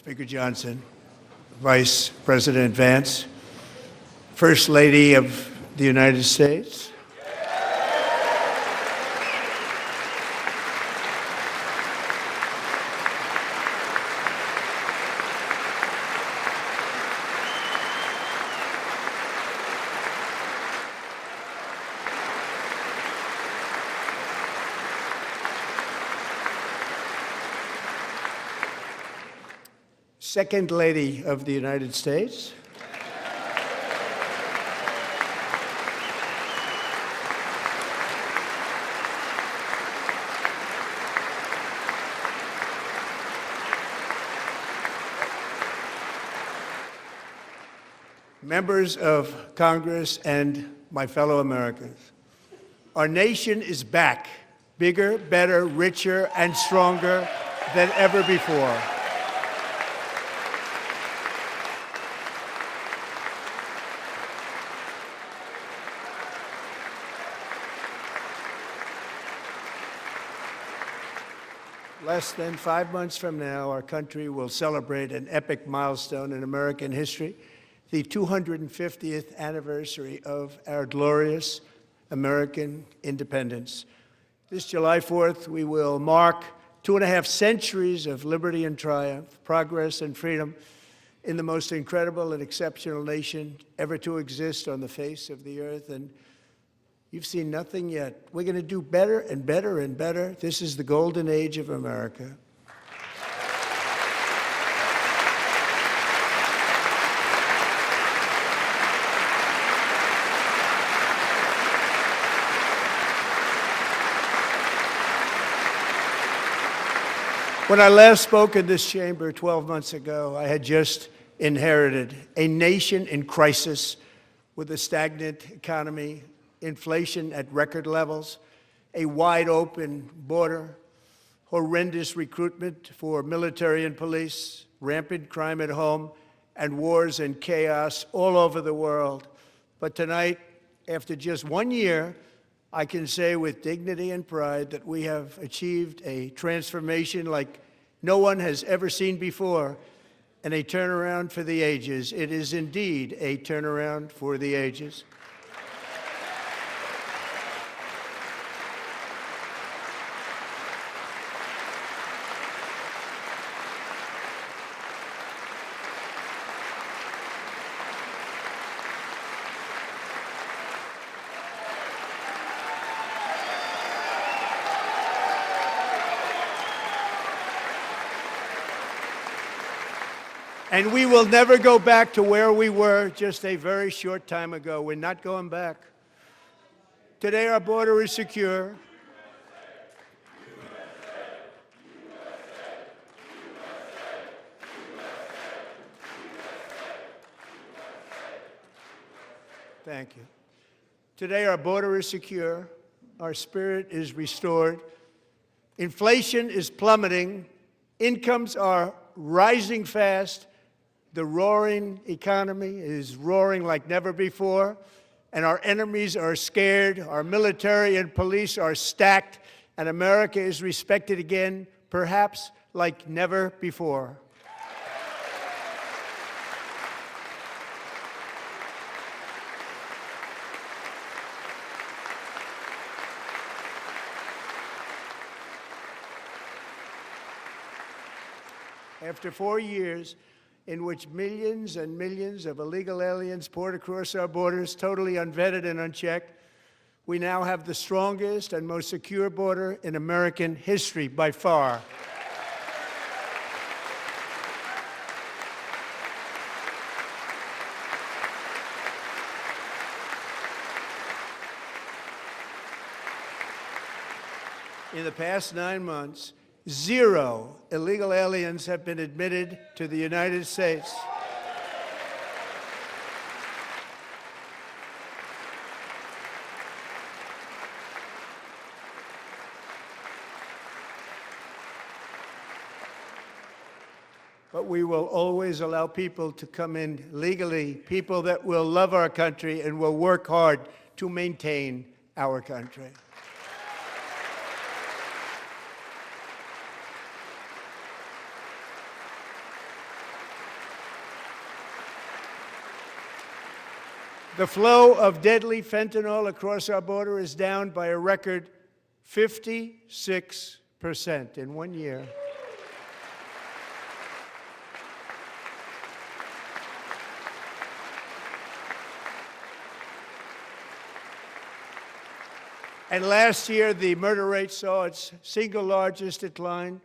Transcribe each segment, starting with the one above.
Speaker Johnson, Vice President Vance, First Lady of the United States, Second Lady of the United States, members of Congress, and my fellow Americans. Our nation is back, bigger, better, richer, and stronger than ever before. Less than 5 months from now, our country will celebrate an epic milestone in American history, the 250th anniversary of our glorious American independence. This July 4th, we will mark 2.5 centuries of liberty and triumph, progress and freedom in the most incredible and exceptional nation ever to exist on the face of the earth. And you've seen nothing yet. We're going to do better and better and better. This is the golden age of America. When I last spoke in this chamber 12 months ago, I had just inherited a nation in crisis with a stagnant economy, inflation at record levels, a wide-open border, horrendous recruitment for military and police, rampant crime at home, and wars and chaos all over the world. But tonight, after just 1 year, I can say with dignity and pride that we have achieved a transformation like no one has ever seen before, and a turnaround for the ages. It is indeed a turnaround for the ages. And we will never go back to where we were just a very short time ago. We're not going back. Today, our border is secure. Thank you. Today, our border is secure. Our spirit is restored. Inflation is plummeting. Incomes are rising fast. The roaring economy is roaring like never before, and our enemies are scared, our military and police are stacked, and America is respected again, perhaps like never before. After 4 years, in which millions and millions of illegal aliens poured across our borders, totally unvetted and unchecked, we now have the strongest and most secure border in American history by far. In the past 9 months, 0 illegal aliens have been admitted to the United States. But we will always allow people to come in legally, people that will love our country and will work hard to maintain our country. The flow of deadly fentanyl across our border is down by a record 56% in 1 year. And last year, the murder rate saw its single largest decline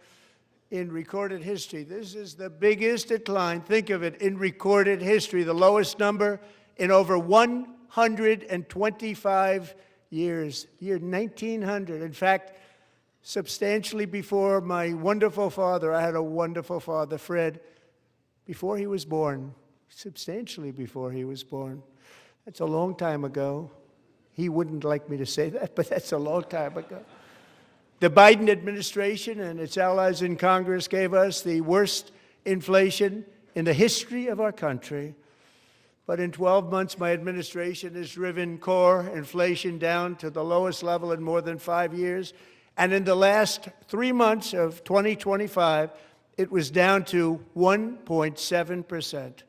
in recorded history. This is the biggest decline, think of it, in recorded history, the lowest number in over 125 years, year 1900. In fact, substantially before my wonderful father, I had a wonderful father, Fred, before he was born, substantially before he was born. That's a long time ago. He wouldn't like me to say that, but that's a long time ago. The Biden administration and its allies in Congress gave us the worst inflation in the history of our country. But in 12 months, my administration has driven core inflation down to the lowest level in more than 5 years. And in the last 3 months of 2025, it was down to 1.7%.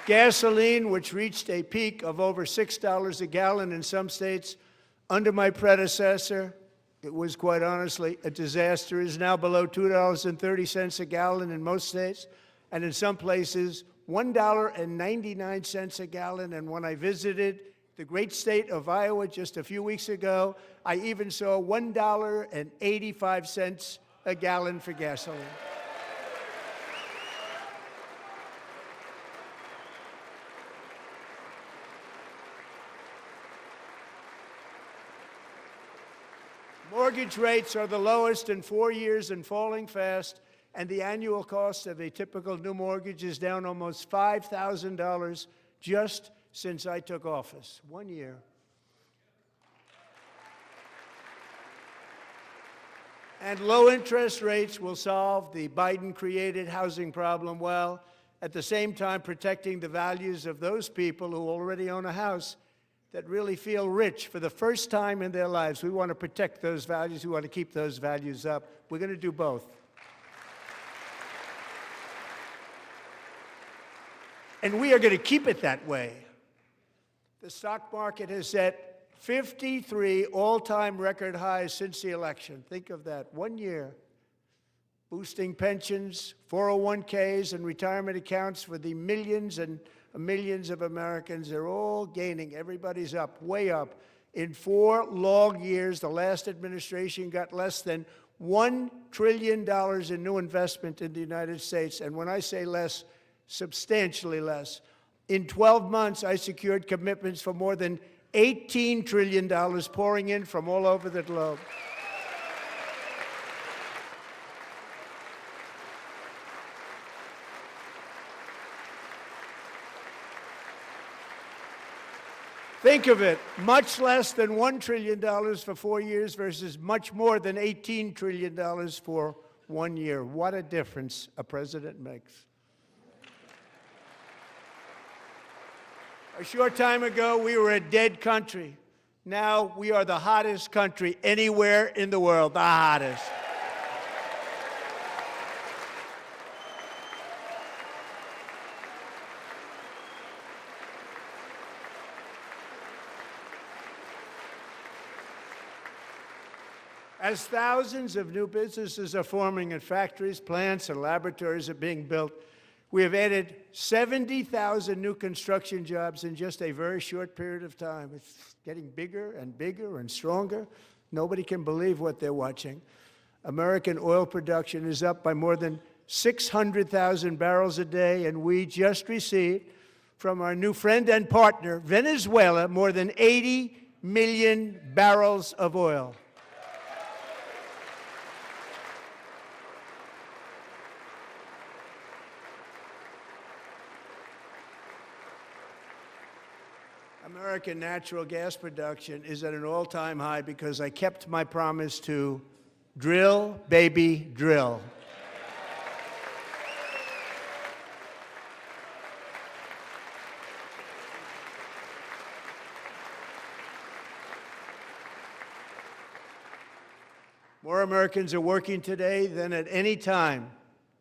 Gasoline, which reached a peak of over $6 a gallon in some states under my predecessor, it was quite honestly a disaster, is now below $2.30 a gallon in most states, and in some places, $1.99 a gallon. And when I visited the great state of Iowa just a few weeks ago, I even saw $1.85 a gallon for gasoline. Mortgage rates are the lowest in 4 years and falling fast, and the annual cost of a typical new mortgage is down almost $5,000 just since I took office. 1 year. And low interest rates will solve the Biden-created housing problem while at the same time protecting the values of those people who already own a house that really feel rich for the first time in their lives. We want to protect those values. We want to keep those values up. We're going to do both. And we are going to keep it that way. The stock market has set 53 all-time record highs since the election. Think of that, 1 year. Boosting pensions, 401ks, and retirement accounts for the millions and millions of Americans. They're all gaining. Everybody's up, way up. In 4 long years, the last administration got less than $1 trillion in new investment in the United States. And when I say less, substantially less. In 12 months, I secured commitments for more than $18 trillion pouring in from all over the globe. Think of it, much less than $1 trillion for 4 years versus much more than $18 trillion for 1 year. What a difference a president makes. A short time ago, we were a dead country. Now we are the hottest country anywhere in the world, the hottest. As thousands of new businesses are forming and factories, plants, and laboratories are being built, we have added 70,000 new construction jobs in just a very short period of time. It's getting bigger and bigger and stronger. Nobody can believe what they're watching. American oil production is up by more than 600,000 barrels a day, and we just received from our new friend and partner, Venezuela, more than 80 million barrels of oil. American natural gas production is at an all-time high because I kept my promise to drill, baby, drill. More Americans are working today than at any time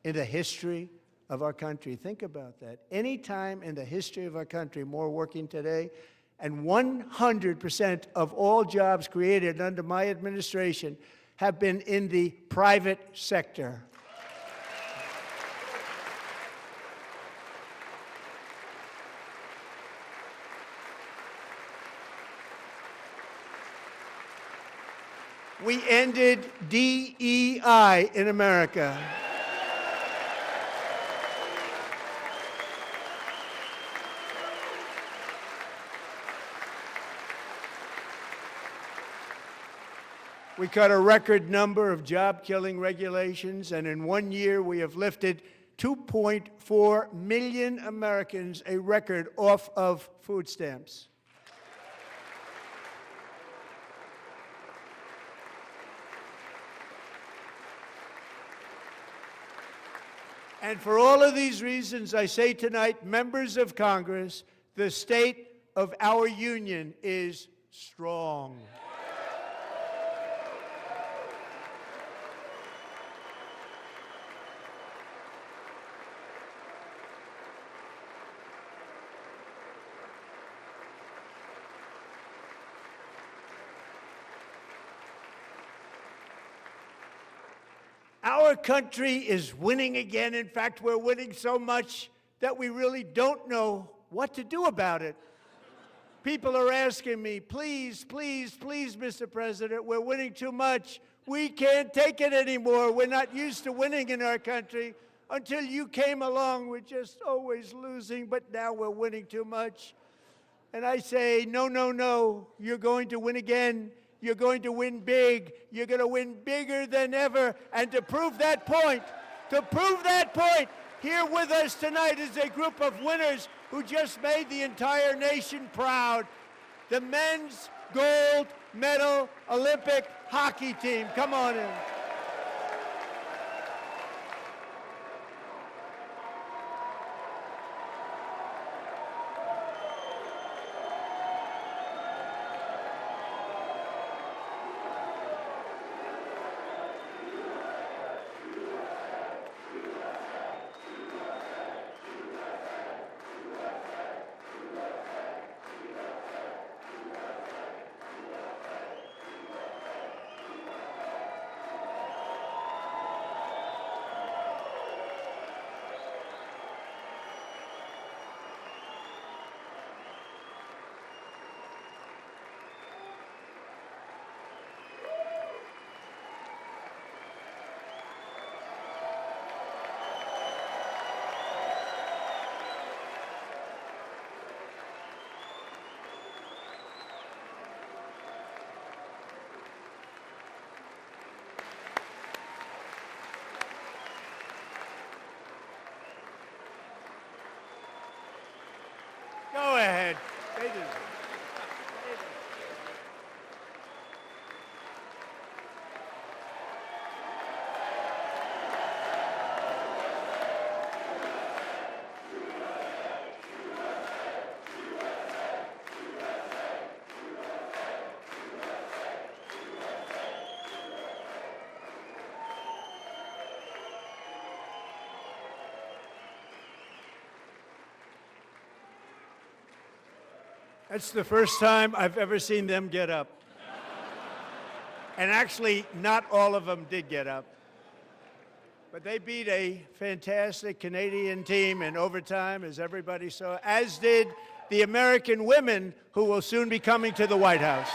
in the history of our country. Think about that. Any time in the history of our country, more working today. And 100% of all jobs created under my administration have been in the private sector. We ended DEI in America. We cut a record number of job-killing regulations, and in 1 year we have lifted 2.4 million Americans, a record, off of food stamps. And for all of these reasons, I say tonight, members of Congress, the state of our union is strong. Our country is winning again. In fact, we're winning so much that we really don't know what to do about it. People are asking me, please, please, please, Mr. President, we're winning too much. We can't take it anymore. We're not used to winning in our country. Until you came along, we're just always losing, but now we're winning too much. And I say, no, no, no, you're going to win again. You're going to win big. You're going to win bigger than ever. And to prove that point, here with us tonight is a group of winners who just made the entire nation proud. The men's gold medal Olympic hockey team. Come on in. Go ahead. They do. That's the first time I've ever seen them get up. And actually, not all of them did get up. But they beat a fantastic Canadian team in overtime, as everybody saw, as did the American women who will soon be coming to the White House.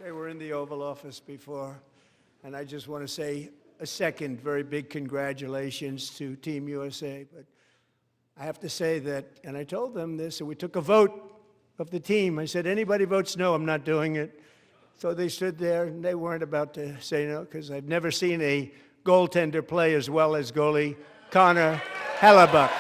They were in the Oval Office before, and I just want to say a second very big congratulations to Team USA. But I have to say that, and I told them this, and we took a vote of the team. I said, anybody votes no, I'm not doing it. So they stood there, and they weren't about to say no, because I've never seen a goaltender play as well as goalie Connor Hellebuck.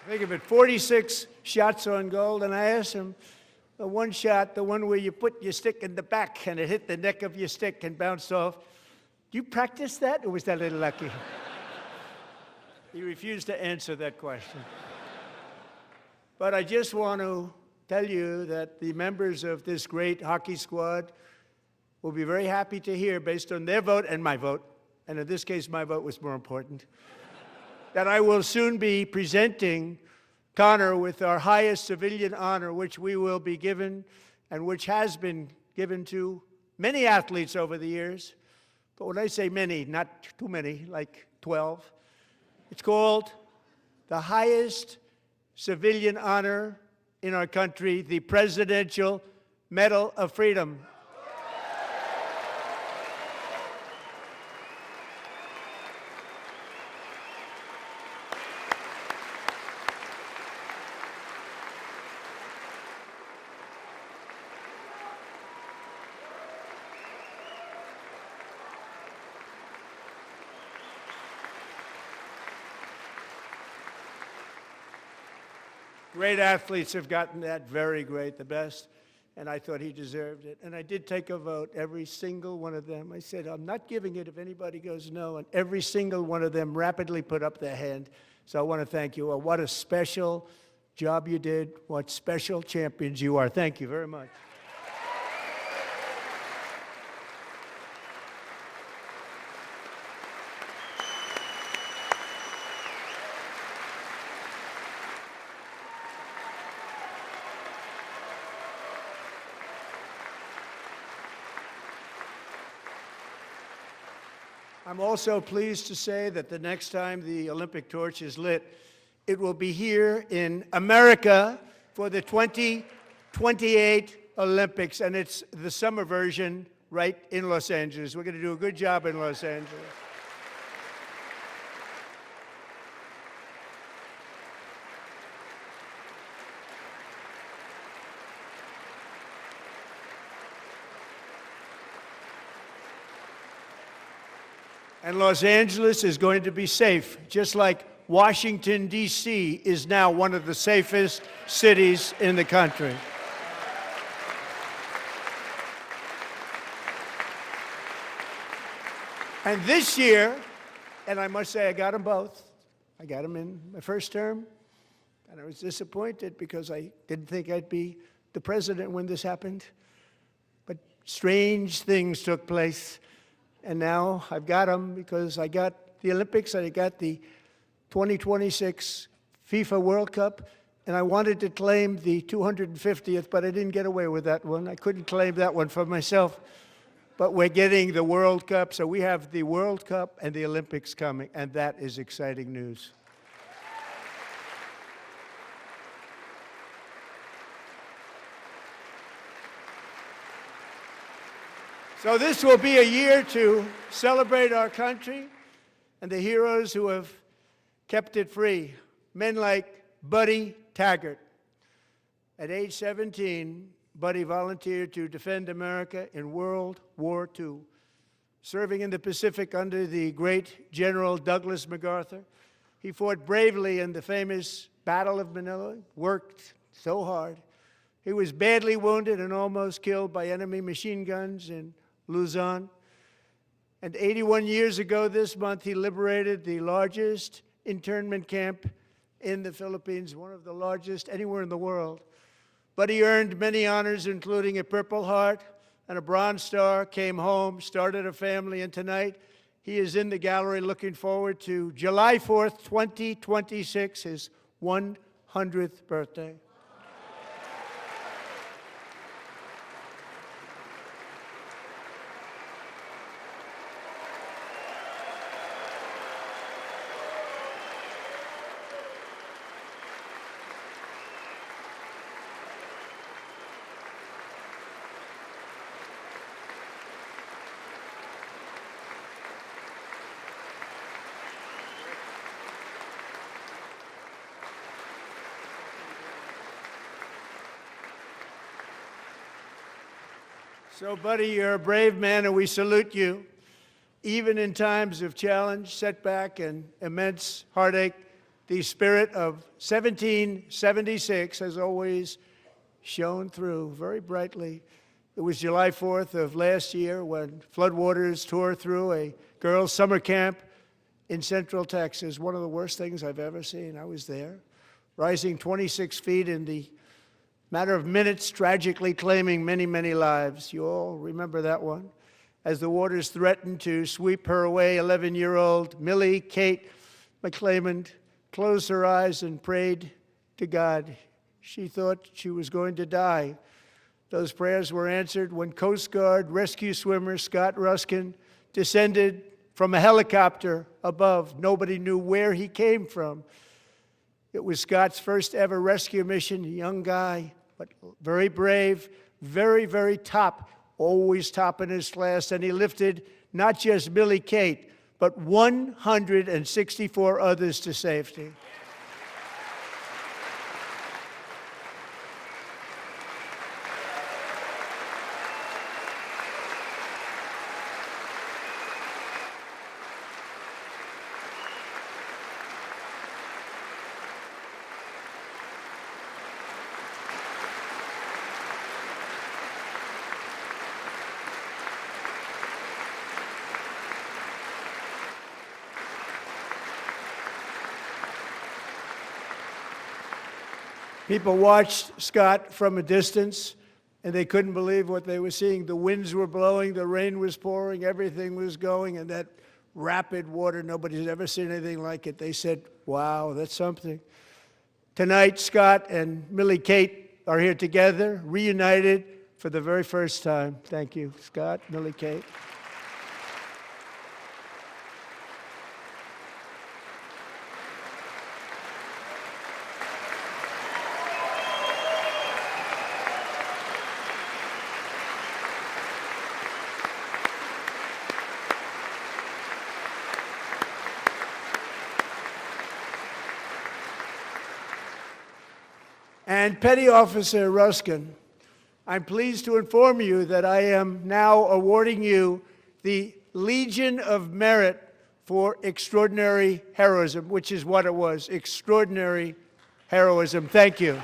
Think of it, 46 shots on goal, and I asked him, the one shot, the one where you put your stick in the back and it hit the neck of your stick and bounced off, do you practice that, or was that a little lucky? He refused to answer that question. But I just want to tell you that the members of this great hockey squad will be very happy to hear, based on their vote and my vote, and in this case my vote was more important, that I will soon be presenting Connor with our highest civilian honor, which we will be given and which has been given to many athletes over the years. But when I say many, not too many, like 12, it's called the highest civilian honor in our country, the Presidential Medal of Freedom. Great athletes have gotten that, very great, the best, and I thought he deserved it. And I did take a vote, every single one of them. I said, I'm not giving it if anybody goes no, and every single one of them rapidly put up their hand. So I want to thank you. What a special job you did. What special champions you are. Thank you very much. I'm also pleased to say that the next time the Olympic torch is lit, it will be here in America for the 2028 Olympics, and it's the summer version right in Los Angeles. We're going to do a good job in Los Angeles. And Los Angeles is going to be safe, just like Washington, D.C. is now one of the safest cities in the country. And this year, and I must say I got them both. I got them in my first term, and I was disappointed because I didn't think I'd be the president when this happened. But strange things took place. And now I've got them because I got the Olympics and I got the 2026 FIFA World Cup, and I wanted to claim the 250th, but I didn't get away with that one. I couldn't claim that one for myself. But we're getting the World Cup, so we have the World Cup and the Olympics coming, and that is exciting news. So this will be a year to celebrate our country and the heroes who have kept it free. Men like Buddy Taggart. At age 17, Buddy volunteered to defend America in World War II, serving in the Pacific under the great General Douglas MacArthur. He fought bravely in the famous Battle of Manila, worked so hard. He was badly wounded and almost killed by enemy machine guns in Luzon. And 81 years ago this month, he liberated the largest internment camp in the Philippines, one of the largest anywhere in the world. But he earned many honors, including a Purple Heart and a Bronze Star, came home, started a family, and tonight he is in the gallery looking forward to July 4th, 2026, his 100th birthday. So, buddy, you're a brave man, and we salute you. Even in times of challenge, setback, and immense heartache, the spirit of 1776 has always shone through very brightly. It was July 4th of last year when floodwaters tore through a girls' summer camp in Central Texas, one of the worst things I've ever seen. I was there, rising 26 feet in the matter of minutes, tragically claiming many, many lives. You all remember that one? As the waters threatened to sweep her away, 11-year-old Millie Kate McClelland closed her eyes and prayed to God. She thought she was going to die. Those prayers were answered when Coast Guard rescue swimmer Scott Ruskin descended from a helicopter above. Nobody knew where he came from. It was Scott's first ever rescue mission, a young guy, but very brave, very, very top, always top in his class. And he lifted not just Millie Kate, but 164 others to safety. People watched Scott from a distance, and they couldn't believe what they were seeing. The winds were blowing, the rain was pouring, everything was going, and that rapid water, nobody's ever seen anything like it. They said, wow, that's something. Tonight, Scott and Millie Kate are here together, reunited for the very first time. Thank you, Scott, Millie Kate. And Petty Officer Ruskin, I'm pleased to inform you that I am now awarding you the Legion of Merit for extraordinary heroism, which is what it was, extraordinary heroism. Thank you.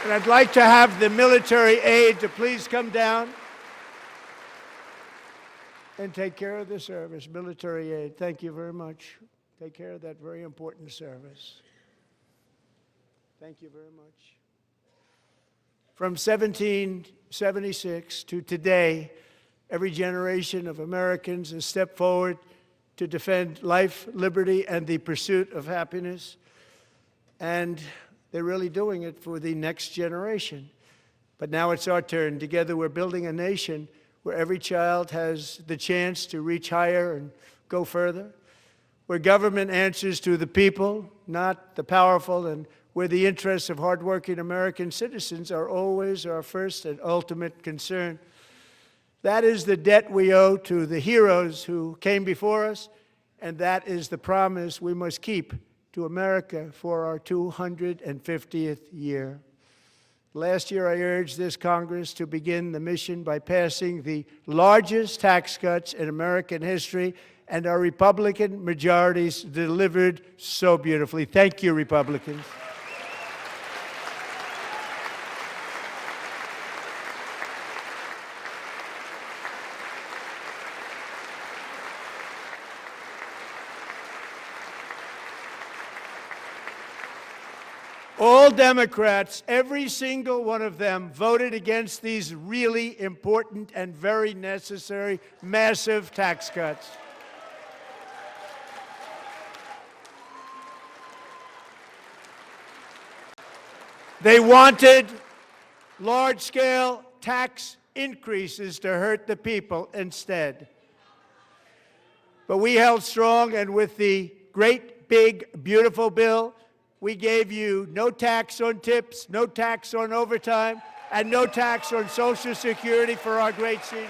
And I'd like to have the military aide to please come down and take care of the service. Military aide, thank you very much. Take care of that very important service. Thank you very much. From 1776 to today, every generation of Americans has stepped forward to defend life, liberty, and the pursuit of happiness. And they're really doing it for the next generation. But now it's our turn. Together we're building a nation where every child has the chance to reach higher and go further, where government answers to the people, not the powerful, and where the interests of hardworking American citizens are always our first and ultimate concern. That is the debt we owe to the heroes who came before us, and that is the promise we must keep to America for our 250th year. Last year, I urged this Congress to begin the mission by passing the largest tax cuts in American history, and our Republican majorities delivered so beautifully. Thank you, Republicans. All Democrats, every single one of them, voted against these really important and very necessary, massive tax cuts. They wanted large-scale tax increases to hurt the people instead. But we held strong, and with the great, big, beautiful bill, we gave you no tax on tips, no tax on overtime, and no tax on Social Security for our great seniors.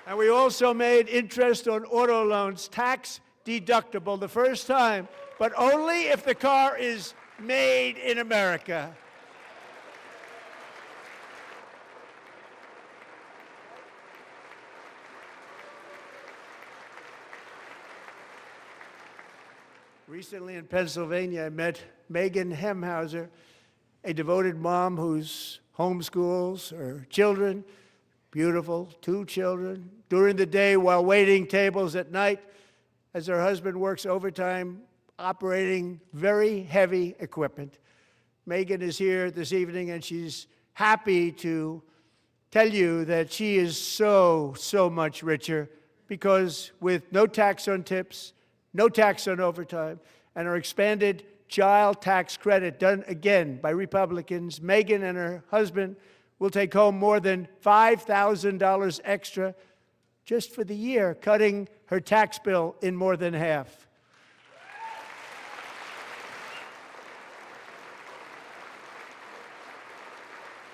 And we also made interest on auto loans tax deductible the first time, but only if the car is made in America. Recently in Pennsylvania, I met Megan Hemhauser, a devoted mom who's homeschools her children, beautiful, 2 children, during the day while waiting tables at night as her husband works overtime operating very heavy equipment. Megan is here this evening, and she's happy to tell you that she is so much richer because with no tax on tips, no tax on overtime, and our expanded child tax credit done again by Republicans, Megan and her husband will take home more than $5,000 extra just for the year, cutting her tax bill in more than half.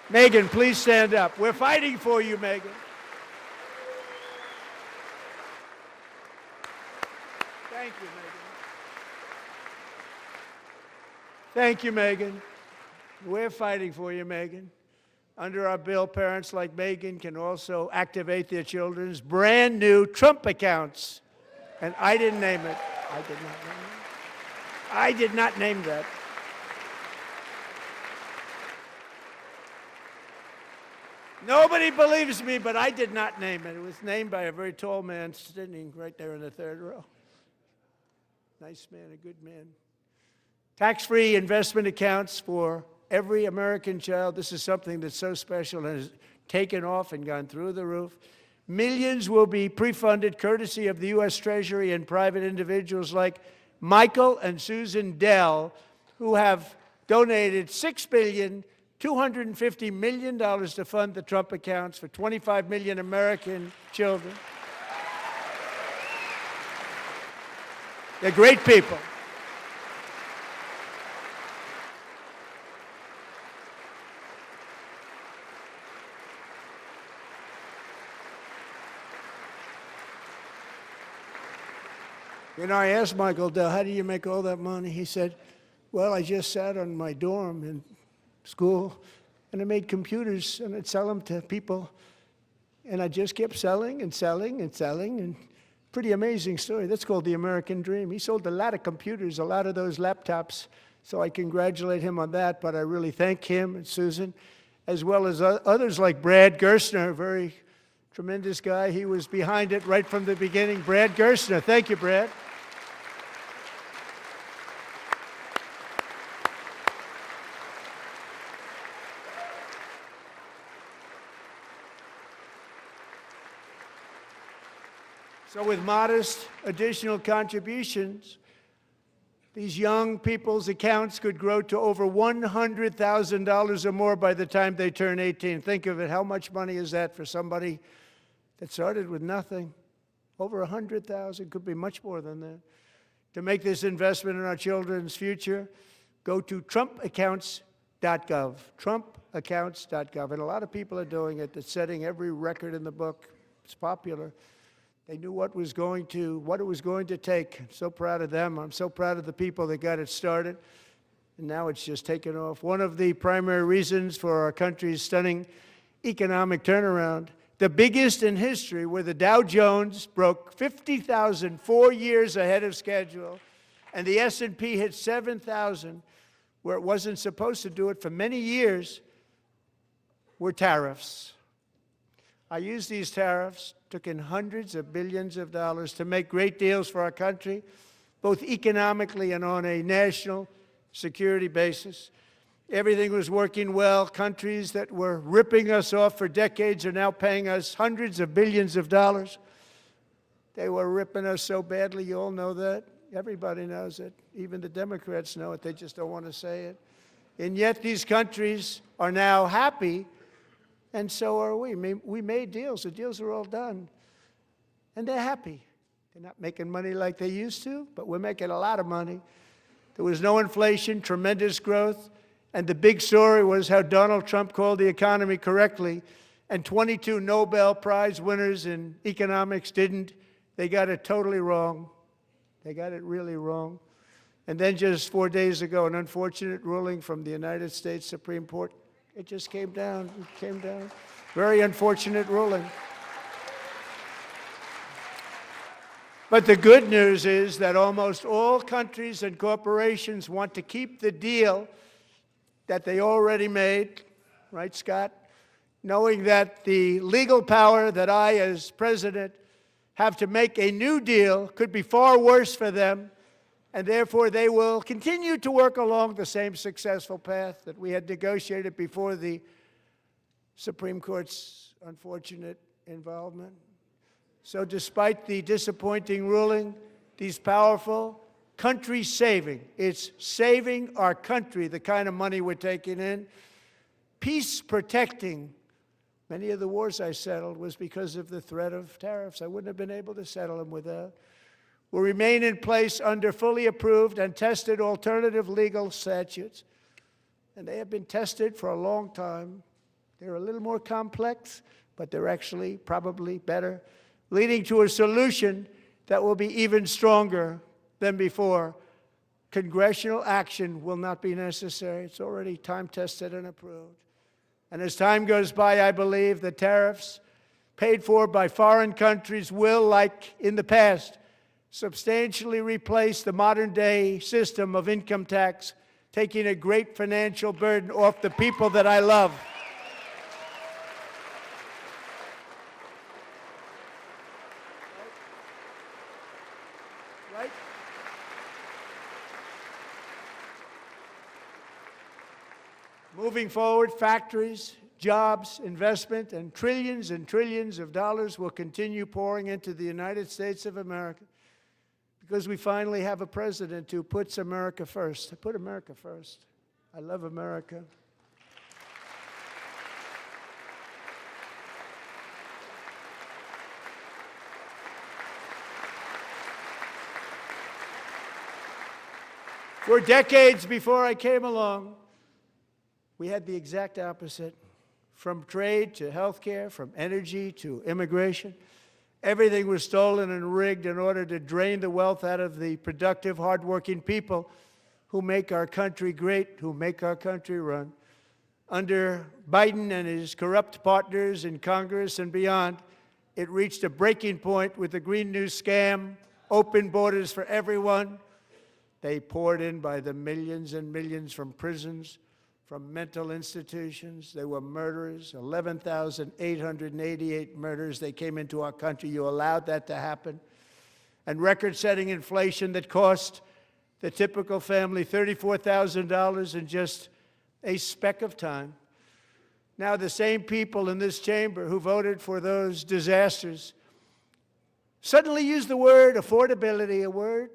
Megan, please stand up. We're fighting for you, Megan. Thank you, Megan. Thank you, Megan. We're fighting for you, Megan. Under our bill, parents like Megan can also activate their children's brand new Trump accounts. And I didn't name it. I did not name it. I did not name that. Nobody believes me, but I did not name it. It was named by a very tall man sitting right there in the third row. Nice man, a good man. Tax-free investment accounts for every American child. This is something that's so special and has taken off and gone through the roof. Millions will be pre-funded courtesy of the U.S. Treasury and private individuals like Michael and Susan Dell, who have donated $6.25 billion to fund the Trump accounts for 25 million American children. They're great people. You know, I asked Michael Dell, how do you make all that money? He said, well, I just sat on my dorm in school, and I made computers, and I'd sell them to people, and I just kept selling and selling and selling, and pretty amazing story. That's called the American dream. He sold a lot of computers, a lot of those laptops, so I congratulate him on that, but I really thank him and Susan, as well as others like Brad Gerstner, a very tremendous guy. He was behind it right from the beginning. Brad Gerstner. Thank you, Brad. So with modest additional contributions, these young people's accounts could grow to over $100,000 or more by the time they turn 18. Think of it. How much money is that for somebody that started with nothing? Over 100,000, could be much more than that. To make this investment in our children's future, go to trumpaccounts.gov, trumpaccounts.gov. And a lot of people are doing it. It's setting every record in the book. It's popular. They knew what it was going to take. I'm so proud of them. I'm so proud of the people that got it started. And now it's just taken off. One of the primary reasons for our country's stunning economic turnaround, the biggest in history, where the Dow Jones broke 50,000 4 years ahead of schedule, and the S&P hit 7,000, where it wasn't supposed to do it for many years, were tariffs. I used these tariffs, took in hundreds of billions of dollars to make great deals for our country, both economically and on a national security basis. Everything was working well. Countries that were ripping us off for decades are now paying us hundreds of billions of dollars. They were ripping us so badly, you all know that. Everybody knows it. Even the Democrats know it. They just don't want to say it. And yet these countries are now happy, and so are we. We made deals. The deals are all done. And they're happy. They're not making money like they used to, but we're making a lot of money. There was no inflation, tremendous growth, and the big story was how Donald Trump called the economy correctly and 22 Nobel Prize winners in economics didn't. They got it totally wrong. They got it really wrong. And then just 4 days ago, an unfortunate ruling from the United States Supreme Court. It just came down. It came down. Very unfortunate ruling. But the good news is that almost all countries and corporations want to keep the deal that they already made, right, Scott? Knowing that the legal power that I, as president, have to make a new deal could be far worse for them, and therefore they will continue to work along the same successful path that we had negotiated before the Supreme Court's unfortunate involvement. So despite the disappointing ruling, these powerful country-saving, it's saving our country, the kind of money we're taking in, peace-protecting. Many of the wars I settled was because of the threat of tariffs. I wouldn't have been able to settle them without. Will remain in place under fully approved and tested alternative legal statutes. And they have been tested for a long time. They're a little more complex, but they're actually probably better, leading to a solution that will be even stronger than before. Congressional action will not be necessary. It's already time-tested and approved. And as time goes by, I believe the tariffs paid for by foreign countries will, like in the past, substantially replace the modern-day system of income tax, taking a great financial burden off the people that I love. Right? Moving forward, factories, jobs, investment, and trillions of dollars will continue pouring into the United States of America because we finally have a president who puts America first. I put America first. I love America. For decades before I came along, we had the exact opposite. From trade to healthcare, from energy to immigration, everything was stolen and rigged in order to drain the wealth out of the productive, hardworking people who make our country great, who make our country run. Under Biden and his corrupt partners in Congress and beyond, it reached a breaking point with the Green New scam, open borders for everyone. They poured in by the millions and millions from prisons, from mental institutions. They were murderers, 11,888 murders. They came into our country. You allowed that to happen. And record-setting inflation that cost the typical family $34,000 in just a speck of time. Now the same people in this chamber who voted for those disasters suddenly used the word affordability, a word.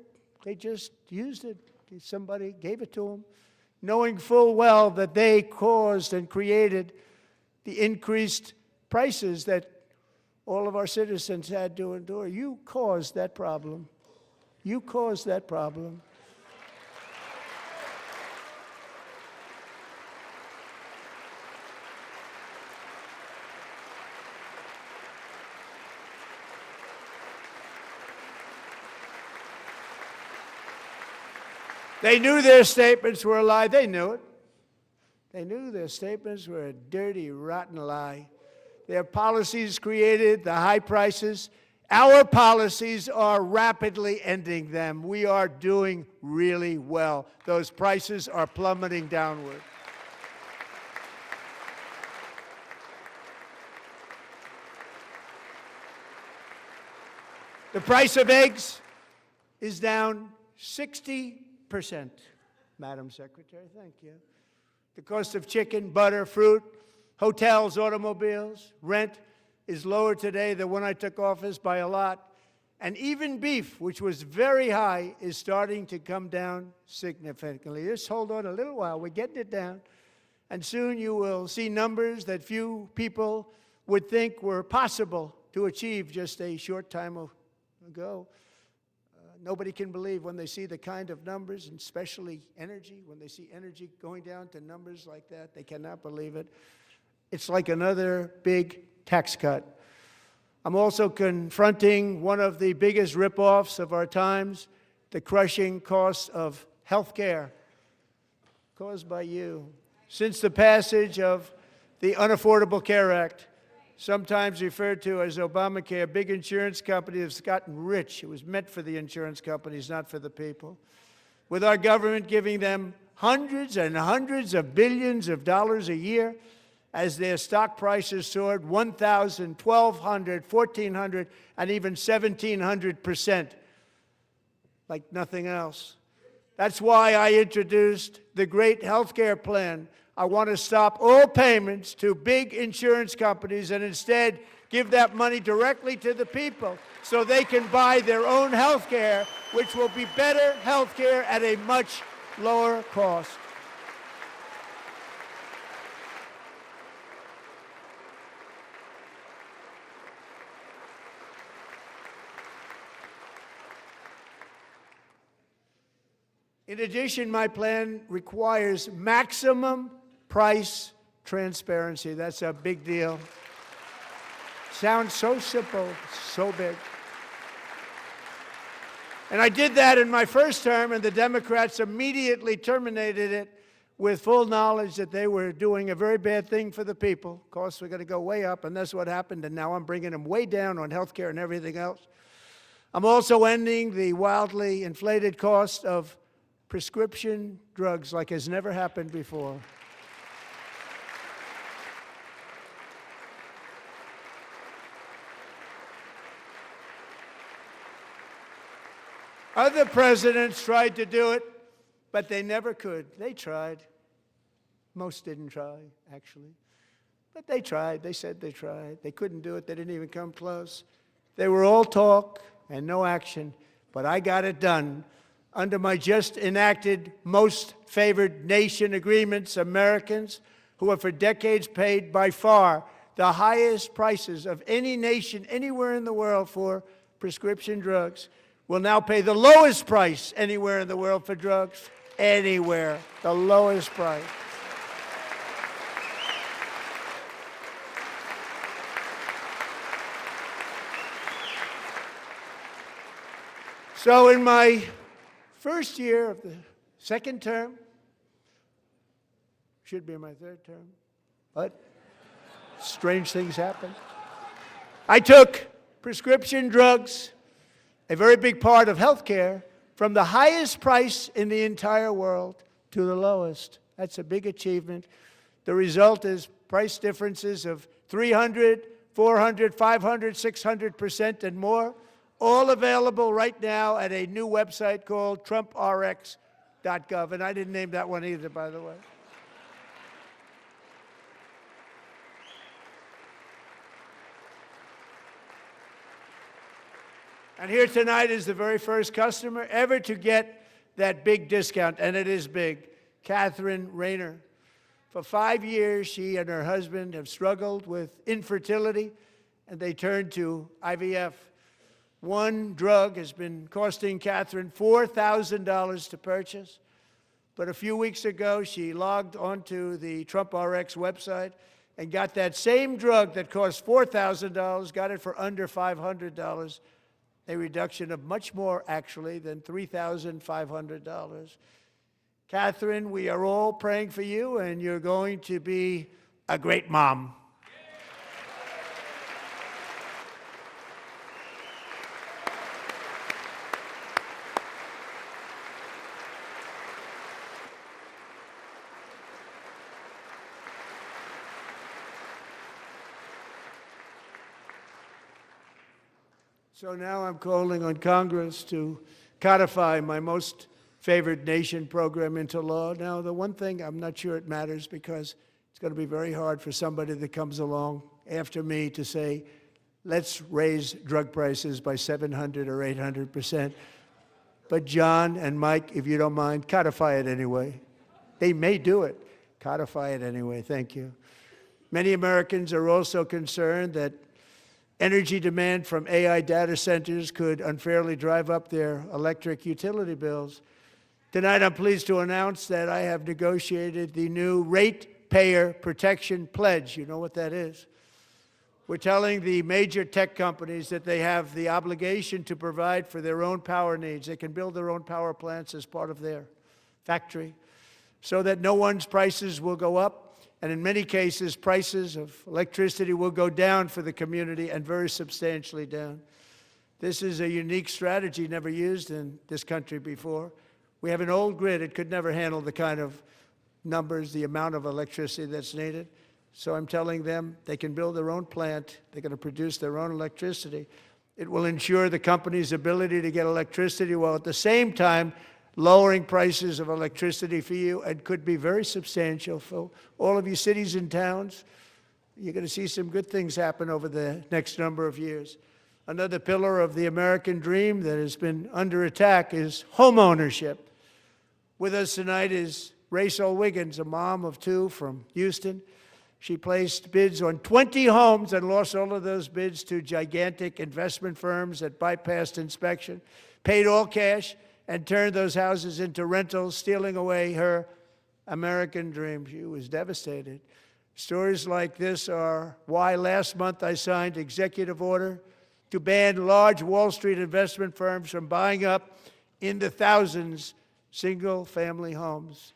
They just used it. Somebody gave it to them, knowing full well that they caused and created the increased prices that all of our citizens had to endure. You caused that problem. You caused that problem. They knew their statements were a lie. They knew it. They knew their statements were a dirty, rotten lie. Their policies created the high prices. Our policies are rapidly ending them. We are doing really well. Those prices are plummeting downward. The price of eggs is down 60%, Madam Secretary. Thank you. The cost of chicken, butter, fruit, hotels, automobiles, rent is lower today than when I took office by a lot. And even beef, which was very high, is starting to come down significantly. Just hold on a little while. We're getting it down. And soon you will see numbers that few people would think were possible to achieve just a short time ago. Nobody can believe when they see the kind of numbers, and especially energy, when they see energy going down to numbers like that, they cannot believe it. It's like another big tax cut. I'm also confronting one of the biggest ripoffs of our times, the crushing cost of health care caused by you. Since the passage of the Unaffordable Care Act, sometimes referred to as Obamacare, big insurance companies have gotten rich. It was meant for the insurance companies, not for the people. With our government giving them hundreds and hundreds of billions of dollars a year as their stock prices soared 1,000, 1,200, 1,400, and even 1,700%, like nothing else. That's why I introduced the great health care plan. I want to stop all payments to big insurance companies and instead give that money directly to the people so they can buy their own health care, which will be better health care at a much lower cost. In addition, my plan requires maximum price transparency. That's a big deal. Sounds so simple, so big. And I did that in my first term, and the Democrats immediately terminated it with full knowledge that they were doing a very bad thing for the people. Costs were going to go way up, and that's what happened, and now I'm bringing them way down on health care and everything else. I'm also ending the wildly inflated cost of prescription drugs like has never happened before. Other presidents tried to do it, but they never could. They tried. Most didn't try, actually. But they tried. They said they tried. They couldn't do it. They didn't even come close. They were all talk and no action, but I got it done. Under my just enacted most favored nation agreements, Americans who have for decades paid by far the highest prices of any nation anywhere in the world for prescription drugs will now pay the lowest price anywhere in the world for drugs. Anywhere, the lowest price. So in my first year of the second term, should be in my third term, but strange things happen. I took prescription drugs, a very big part of health care, from the highest price in the entire world to the lowest. That's a big achievement. The result is price differences of 300, 400, 500, 600% and more, all available right now at a new website called TrumpRx.gov. And I didn't name that one either, by the way. And here tonight is the very first customer ever to get that big discount, and it is big, Catherine Rayner. For 5 years, she and her husband have struggled with infertility, and they turned to IVF. One drug has been costing Catherine $4,000 to purchase, but a few weeks ago, she logged onto the TrumpRx website and got that same drug that cost $4,000, got it for under $500. A reduction of much more, actually, than $3,500. Catherine, we are all praying for you, and you're going to be a great mom. So now I'm calling on Congress to codify my most favored nation program into law. Now, the one thing, I'm not sure it matters because it's going to be very hard for somebody that comes along after me to say, let's raise drug prices by 700 or 800%. But John and Mike, if you don't mind, codify it anyway. They may do it. Codify it anyway. Thank you. Many Americans are also concerned that energy demand from AI data centers could unfairly drive up their electric utility bills. Tonight, I'm pleased to announce that I have negotiated the new rate Payer Protection Pledge. You know what that is? We're telling the major tech companies that they have the obligation to provide for their own power needs. They can build their own power plants as part of their factory so that no one's prices will go up. And in many cases, prices of electricity will go down for the community, and very substantially down. This is a unique strategy never used in this country before. We have an old grid. It could never handle the kind of numbers, the amount of electricity that's needed. So I'm telling them they can build their own plant. They're going to produce their own electricity. It will ensure the company's ability to get electricity while at the same time lowering prices of electricity for you, and could be very substantial for all of you cities and towns. You're going to see some good things happen over the next number of years. Another pillar of the American dream that has been under attack is home ownership. With us tonight is Rachel Wiggins, a mom of two from Houston. She placed bids on 20 homes and lost all of those bids to gigantic investment firms that bypassed inspection, paid all cash, and turned those houses into rentals, stealing away her American dream. She was devastated. Stories like this are why last month I signed executive order to ban large Wall Street investment firms from buying up in the thousands single-family homes.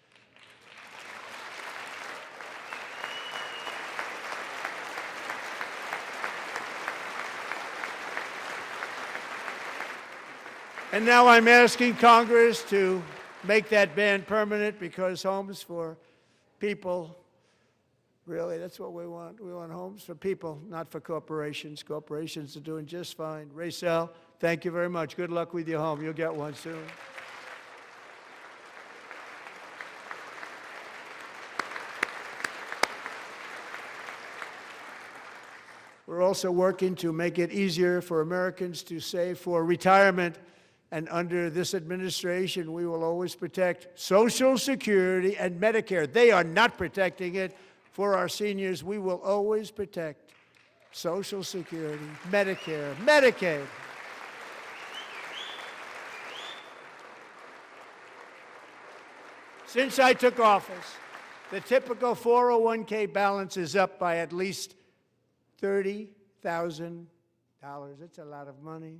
And now I'm asking Congress to make that ban permanent, because homes for people, really, that's what we want. We want homes for people, not for corporations. Corporations are doing just fine. Rachel, thank you very much. Good luck with your home. You'll get one soon. We're also working to make it easier for Americans to save for retirement. And under this administration, we will always protect Social Security and Medicare. They are not protecting it for our seniors. We will always protect Social Security, Medicare, Medicaid. Since I took office, the typical 401k balance is up by at least $30,000. That's a lot of money.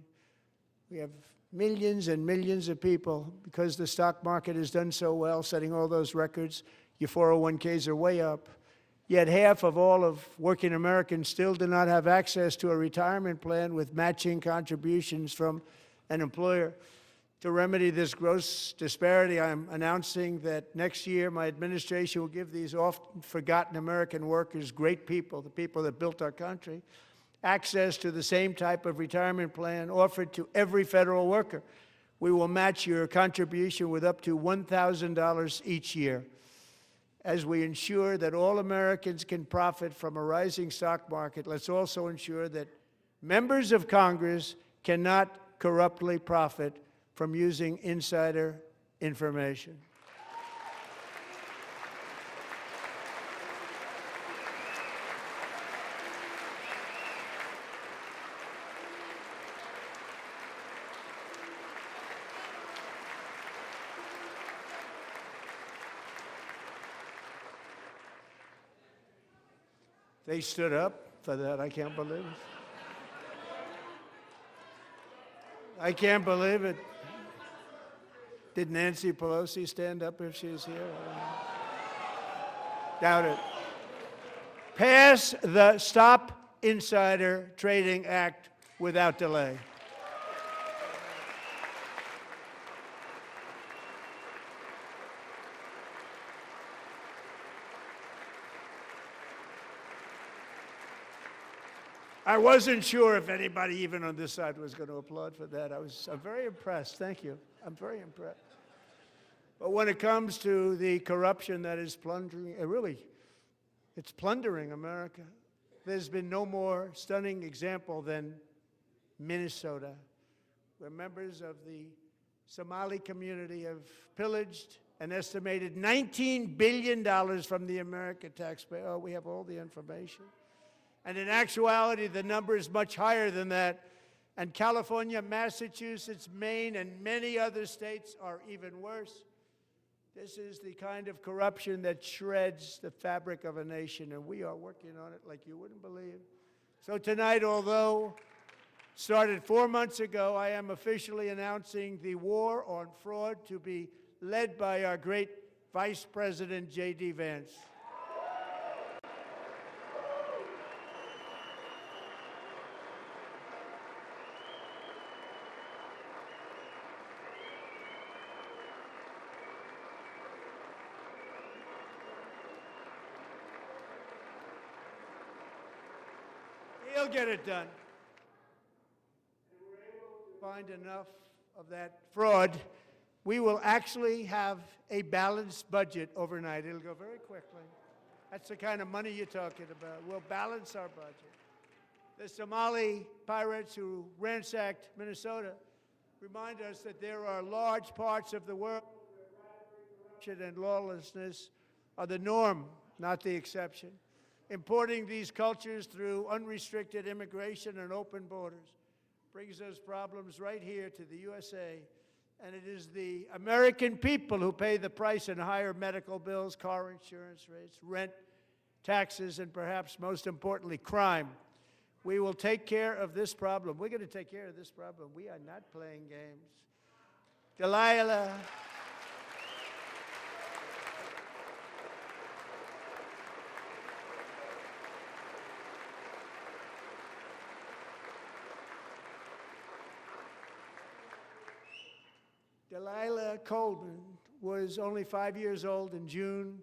We have millions and millions of people, because the stock market has done so well, setting all those records. Your 401ks are way up. Yet half of all of working Americans still do not have access to a retirement plan with matching contributions from an employer. To remedy this gross disparity, I'm announcing that next year my administration will give these often forgotten American workers, great people, the people that built our country, access to the same type of retirement plan offered to every federal worker. We will match your contribution with up to $1,000 each year. As we ensure that all Americans can profit from a rising stock market, let's also ensure that members of Congress cannot corruptly profit from using insider information. They stood up for that. I can't believe it. I can't believe it. Did Nancy Pelosi stand up if she's here? Doubt it. Pass the Stop Insider Trading Act without delay. I wasn't sure if anybody, even on this side, was going to applaud for that. I'm very impressed. Thank you. I'm very impressed. But when it comes to the corruption that is plundering, it's plundering America. There's been no more stunning example than Minnesota, where members of the Somali community have pillaged an estimated $19 billion from the American taxpayer. Oh, we have all the information. And in actuality, the number is much higher than that. And California, Massachusetts, Maine, and many other states are even worse. This is the kind of corruption that shreds the fabric of a nation, and we are working on it like you wouldn't believe. So tonight, although started 4 months ago, I am officially announcing the war on fraud to be led by our great Vice President J.D. Vance. He'll get it done. If we're able to find enough of that fraud, we will actually have a balanced budget overnight. It'll go very quickly. That's the kind of money you're talking about. We'll balance our budget. The Somali pirates who ransacked Minnesota remind us that there are large parts of the world where corruption and lawlessness are the norm, not the exception. Importing these cultures through unrestricted immigration and open borders brings those problems right here to the USA. And it is the American people who pay the price in higher medical bills, car insurance rates, rent, taxes, and perhaps most importantly, crime. We will take care of this problem. We're going to take care of this problem. We are not playing games. Delilah. Delilah Coleman was only 5 years old in June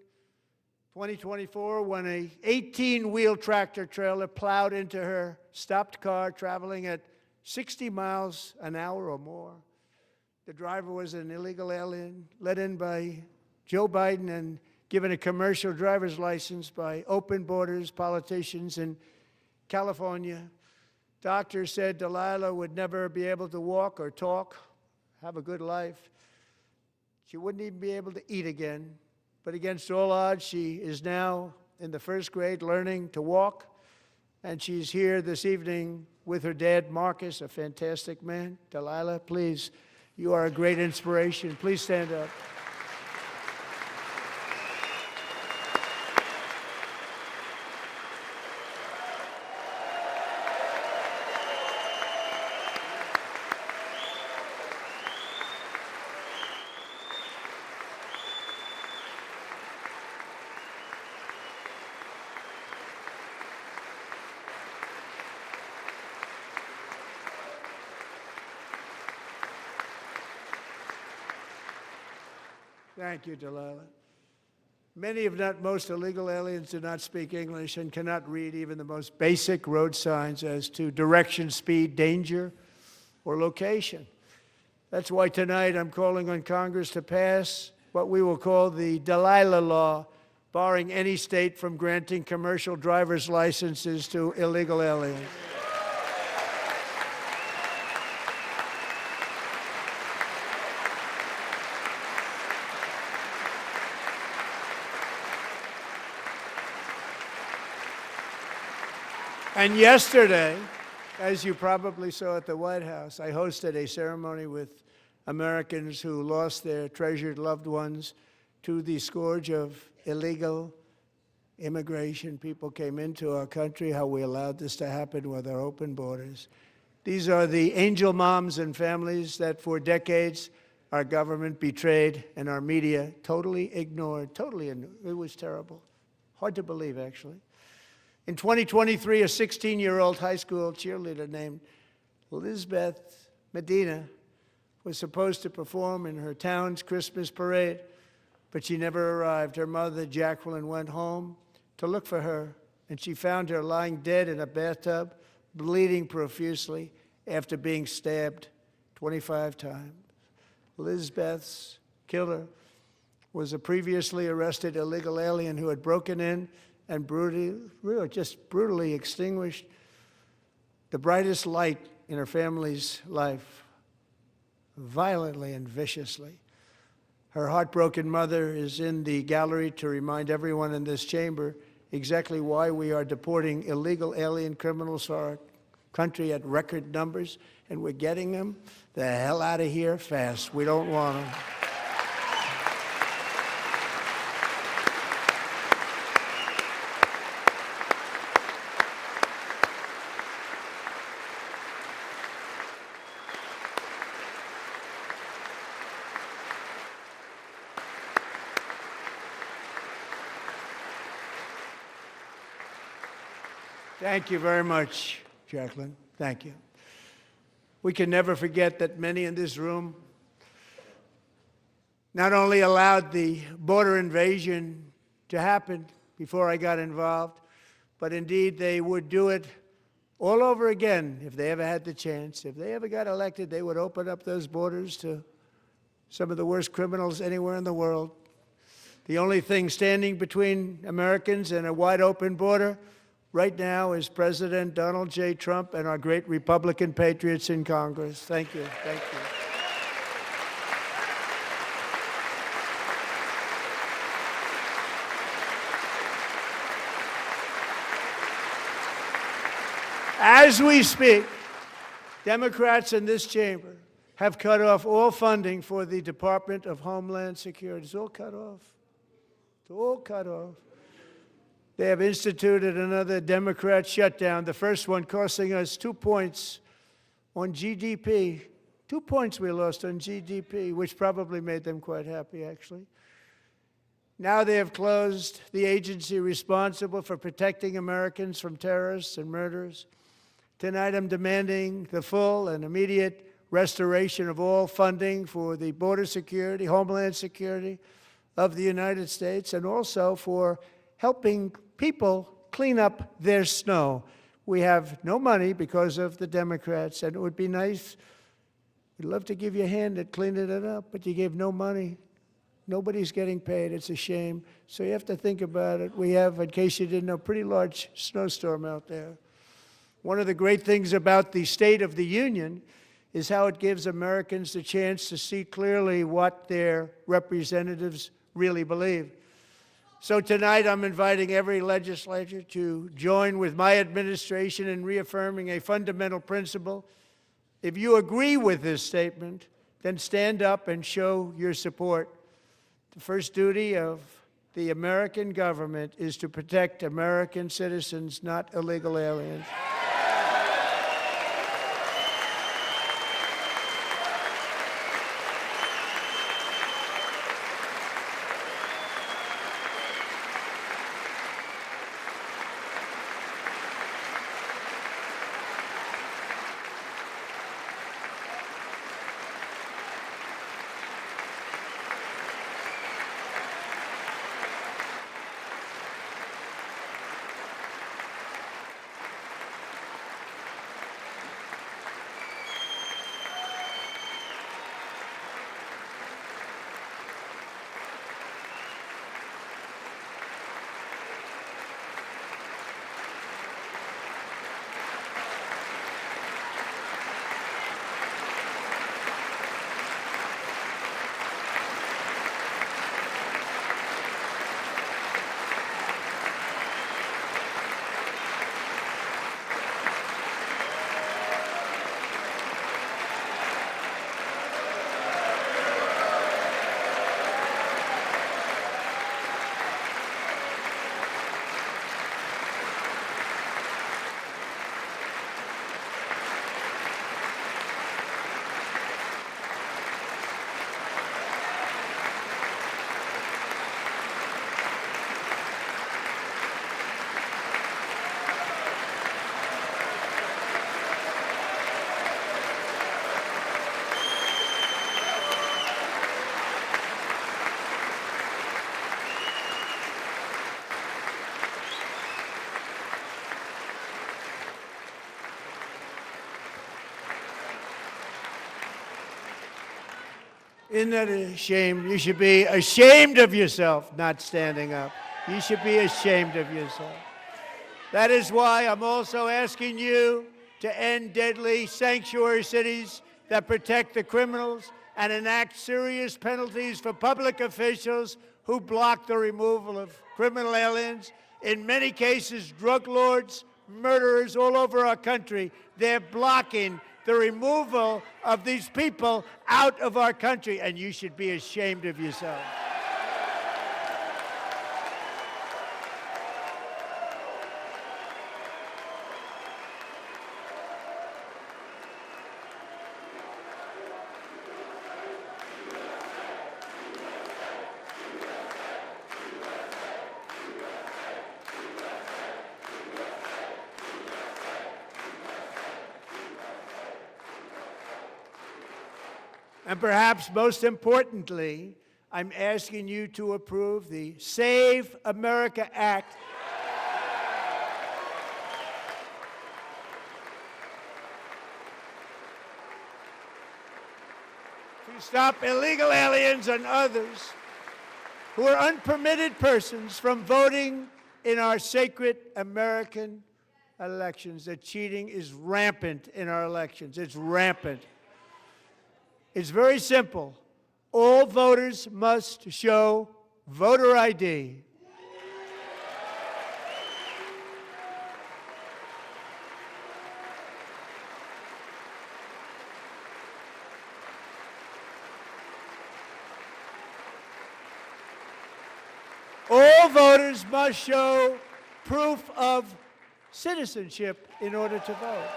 2024 when an 18-wheel tractor trailer plowed into her stopped car traveling at 60 miles an hour or more. The driver was an illegal alien let in by Joe Biden and given a commercial driver's license by open borders politicians in California. Doctors said Delilah would never be able to walk or talk, have a good life. She wouldn't even be able to eat again. But against all odds, she is now in the first grade learning to walk. And she's here this evening with her dad, Marcus, a fantastic man. Delilah, please, you are a great inspiration. Please stand up. Thank you, Delilah. Many, if not most, illegal aliens do not speak English and cannot read even the most basic road signs as to direction, speed, danger, or location. That's why tonight I'm calling on Congress to pass what we will call the Delilah Law, barring any state from granting commercial driver's licenses to illegal aliens. And yesterday, as you probably saw at the White House, I hosted a ceremony with Americans who lost their treasured loved ones to the scourge of illegal immigration. People came into our country, how we allowed this to happen with our open borders. These are the angel moms and families that for decades our government betrayed and our media totally ignored. It was terrible. Hard to believe, actually. In 2023, a 16-year-old high school cheerleader named Elizabeth Medina was supposed to perform in her town's Christmas parade, but she never arrived. Her mother, Jacqueline, went home to look for her, and she found her lying dead in a bathtub, bleeding profusely after being stabbed 25 times. Elizabeth's killer was a previously arrested illegal alien who had broken in and brutally extinguished the brightest light in her family's life, violently and viciously. Her heartbroken mother is in the gallery to remind everyone in this chamber exactly why we are deporting illegal alien criminals to our country at record numbers, and we're getting them the hell out of here fast. We don't want them. Thank you very much, Jacqueline. Thank you. We can never forget that many in this room not only allowed the border invasion to happen before I got involved, but indeed they would do it all over again if they ever had the chance. If they ever got elected, they would open up those borders to some of the worst criminals anywhere in the world. The only thing standing between Americans and a wide open border right now is President Donald J. Trump and our great Republican patriots in Congress. Thank you. Thank you. As we speak, Democrats in this chamber have cut off all funding for the Department of Homeland Security. It's all cut off. It's all cut off. They have instituted another Democrat shutdown, the first one costing us 2 points on GDP. 2 points we lost on GDP, which probably made them quite happy, actually. Now they have closed the agency responsible for protecting Americans from terrorists and murderers. Tonight I'm demanding the full and immediate restoration of all funding for the border security, homeland security of the United States, and also for helping people clean up their snow. We have no money because of the Democrats, and it would be nice, we'd love to give you a hand at cleaning it up, but you gave no money. Nobody's getting paid. It's a shame. So you have to think about it. We have, in case you didn't know, a pretty large snowstorm out there. One of the great things about the State of the Union is how it gives Americans the chance to see clearly what their representatives really believe. So tonight I'm inviting every legislator to join with my administration in reaffirming a fundamental principle. If you agree with this statement, then stand up and show your support. The first duty of the American government is to protect American citizens, not illegal aliens. Isn't that a shame? You should be ashamed of yourself not standing up. You should be ashamed of yourself. That is why I'm also asking you to end deadly sanctuary cities that protect the criminals and enact serious penalties for public officials who block the removal of criminal aliens. In many cases, drug lords, murderers all over our country, they're blocking the removal of these people out of our country, and you should be ashamed of yourself. And perhaps most importantly, I'm asking you to approve the Save America Act. To stop illegal aliens and others who are unpermitted persons from voting in our sacred American elections. That cheating is rampant in our elections. It's rampant. It's very simple. All voters must show voter ID. All voters must show proof of citizenship in order to vote.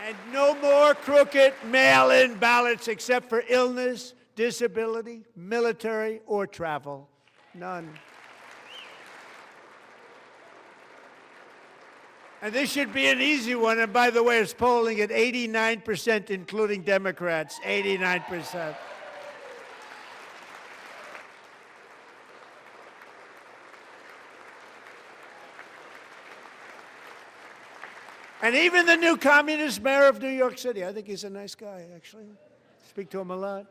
And no more crooked mail-in ballots except for illness, disability, military, or travel. None. And this should be an easy one. And by the way, it's polling at 89%, including Democrats, 89%. And even the new communist mayor of New York City, I think he's a nice guy, actually. Speak to him a lot.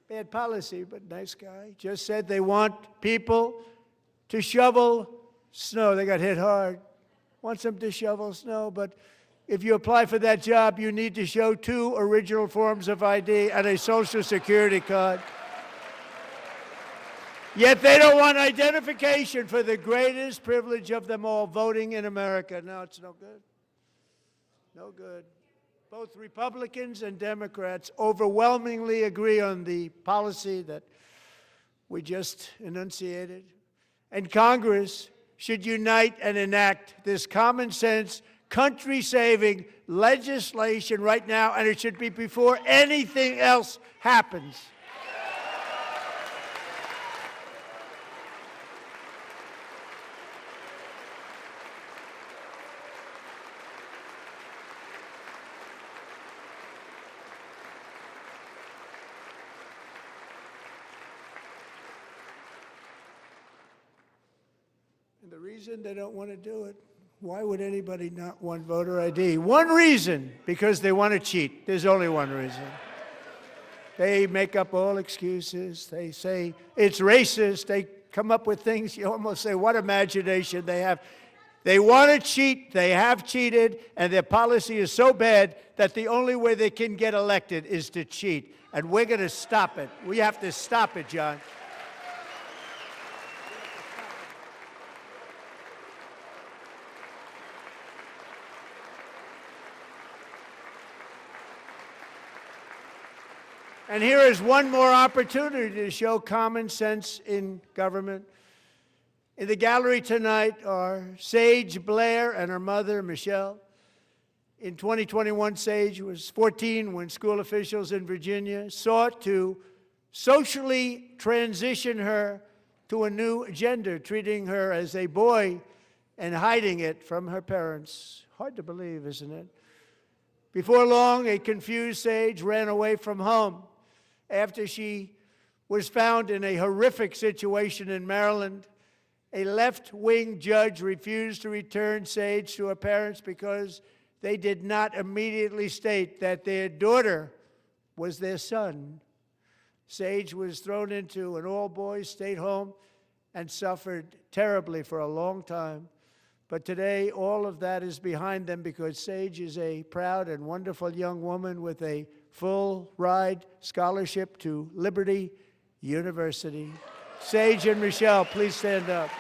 Bad policy, but nice guy. Just said they want people to shovel snow. They got hit hard. Wants them to shovel snow, but if you apply for that job, you need to show 2 original forms of ID and a Social Security card. Yet they don't want identification for the greatest privilege of them all, voting in America. No, it's no good. No good. Both Republicans and Democrats overwhelmingly agree on the policy that we just enunciated. And Congress should unite and enact this common sense, country-saving legislation right now, and it should be before anything else happens. And the reason they don't want to do it, why would anybody not want voter ID? One reason, because they want to cheat. There's only one reason. They make up all excuses. They say it's racist. They come up with things you almost say, what imagination they have. They want to cheat. They have cheated. And their policy is so bad that the only way they can get elected is to cheat. And we're going to stop it. We have to stop it, John. And here is one more opportunity to show common sense in government. In the gallery tonight are Sage Blair and her mother, Michelle. In 2021, Sage was 14 when school officials in Virginia sought to socially transition her to a new gender, treating her as a boy and hiding it from her parents. Hard to believe, isn't it? Before long, a confused Sage ran away from home after she was found in a horrific situation in Maryland. A left-wing judge refused to return Sage to her parents because they did not immediately state that their daughter was their son. Sage was thrown into an all-boys state home and suffered terribly for a long time. But today, all of that is behind them because Sage is a proud and wonderful young woman with a full-ride scholarship to Liberty University. Sage and Michelle, please stand up.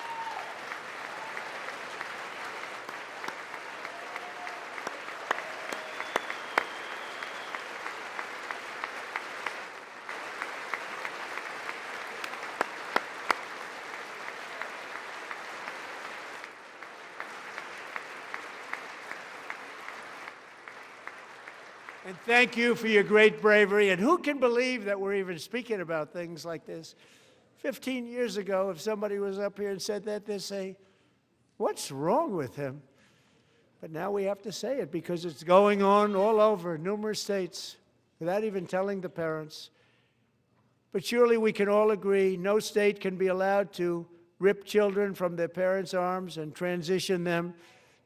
And thank you for your great bravery. And who can believe that we're even speaking about things like this? 15 years ago, if somebody was up here and said that, they'd say, what's wrong with him? But now we have to say it because it's going on all over numerous states without even telling the parents. But surely we can all agree no state can be allowed to rip children from their parents' arms and transition them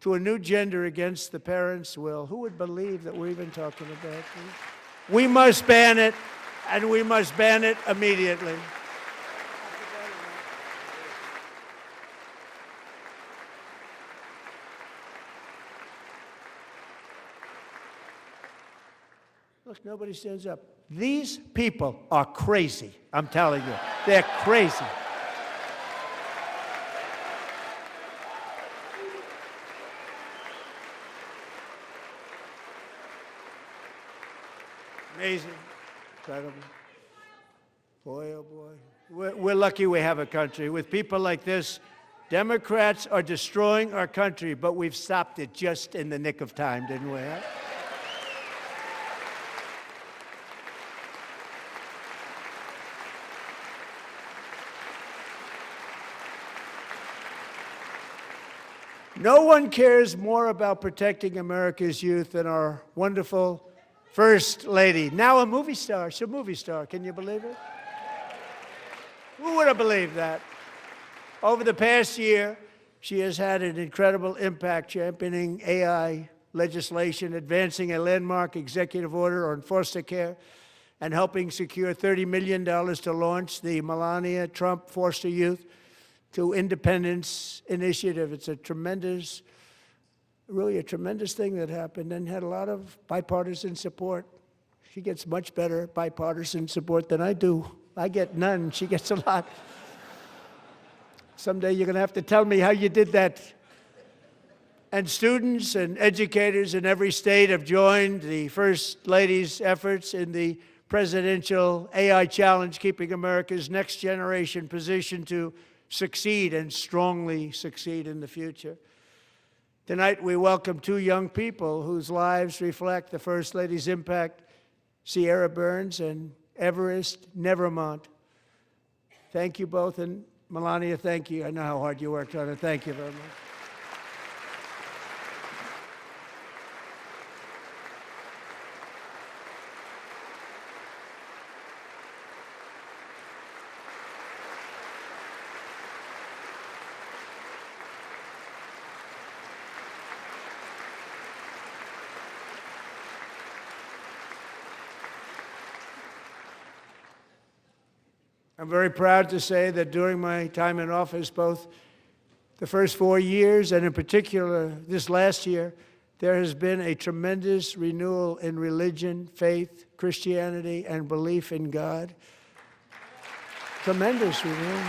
to a new gender against the parents' will. Who would believe that we're even talking about this? We must ban it, and we must ban it immediately. Look, nobody stands up. These people are crazy, I'm telling you. They're crazy. Amazing. Incredible. Boy, oh boy. We're lucky we have a country. With people like this, Democrats are destroying our country, but we've stopped it just in the nick of time, didn't we? Huh? No one cares more about protecting America's youth than our wonderful First Lady, now a movie star. She's a movie star. Can you believe it? Who would have believed that? Over the past year, she has had an incredible impact championing AI legislation, advancing a landmark executive order on foster care, and helping secure $30 million to launch the Melania Trump Foster Youth to Independence Initiative. It's a tremendous, really a tremendous thing that happened and had a lot of bipartisan support. She gets much better bipartisan support than I do. I get none. She gets a lot. Someday you're going to have to tell me how you did that. And students and educators in every state have joined the First Lady's efforts in the presidential AI challenge, keeping America's next generation positioned to succeed and strongly succeed in the future. Tonight, we welcome two young people whose lives reflect the First Lady's impact, Sierra Burns and Everest Nevermont. Thank you both, and Melania, thank you. I know how hard you worked on it. Thank you very much. I'm very proud to say that during my time in office, both the first 4 years and in particular this last year, there has been a tremendous renewal in religion, faith, Christianity, and belief in God. Tremendous renewal.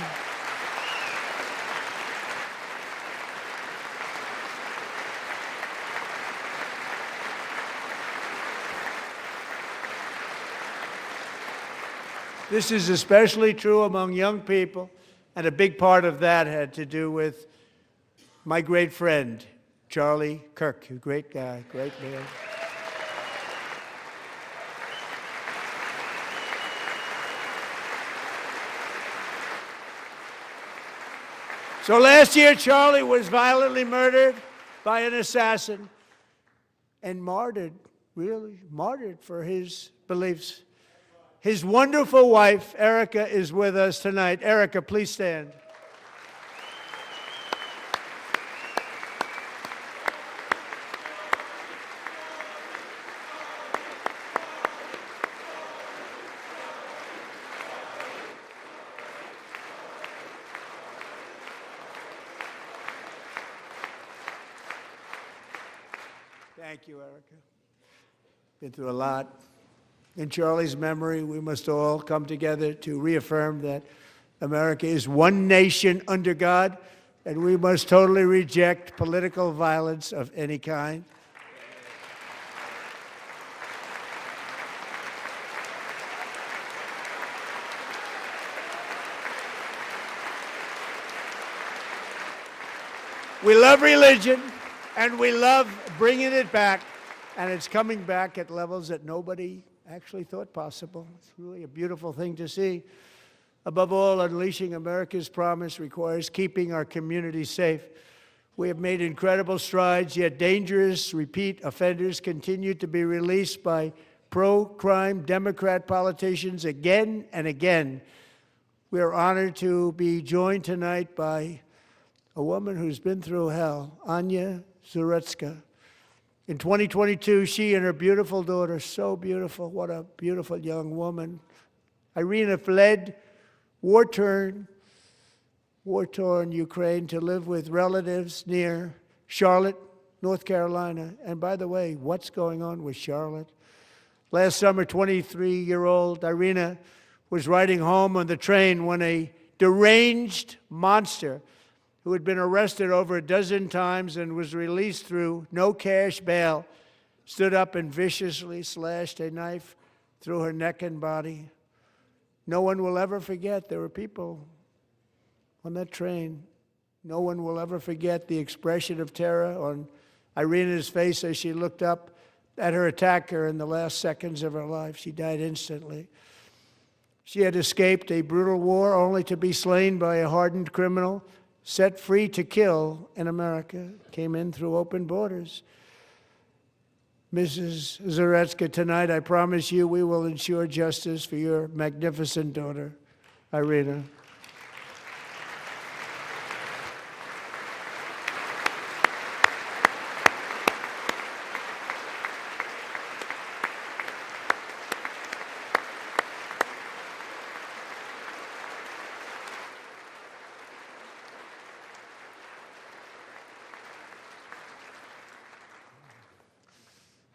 This is especially true among young people, and a big part of that had to do with my great friend, Charlie Kirk, a great guy, great man. So last year, Charlie was violently murdered by an assassin and martyred, really martyred for his beliefs. His wonderful wife, Erica, is with us tonight. Erica, please stand. Thank you, Erica. Been through a lot. In Charlie's memory, we must all come together to reaffirm that America is one nation under God, and we must totally reject political violence of any kind. We love religion, and we love bringing it back, and it's coming back at levels that nobody actually thought possible. It's really a beautiful thing to see. Above all, unleashing America's promise requires keeping our communities safe. We have made incredible strides, yet dangerous repeat offenders continue to be released by pro-crime Democrat politicians again and again. We are honored to be joined tonight by a woman who's been through hell, Anya Zaretska. In 2022, she and her beautiful daughter, so beautiful, what a beautiful young woman, Irina fled war-torn Ukraine to live with relatives near Charlotte, North Carolina. And by the way, what's going on with Charlotte? Last summer, 23-year-old Irina was riding home on the train when a deranged monster who had been arrested over a dozen times and was released through no cash bail stood up and viciously slashed a knife through her neck and body. No one will ever forget. There were people on that train. No one will ever forget the expression of terror on Irina's face as she looked up at her attacker in the last seconds of her life. She died instantly. She had escaped a brutal war only to be slain by a hardened criminal, set free to kill in America, came in through open borders. Mrs. Zaretska, tonight I promise you we will ensure justice for your magnificent daughter, Irina.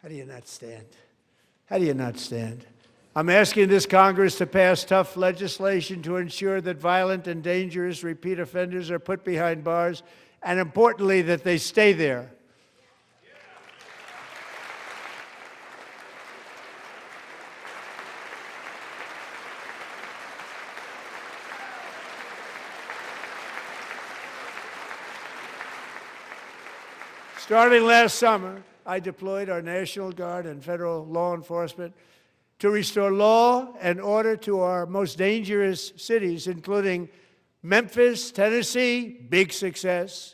How do you not stand? How do you not stand? I'm asking this Congress to pass tough legislation to ensure that violent and dangerous repeat offenders are put behind bars, and importantly, that they stay there. Starting last summer, I deployed our National Guard and federal law enforcement to restore law and order to our most dangerous cities, including Memphis, Tennessee, big success,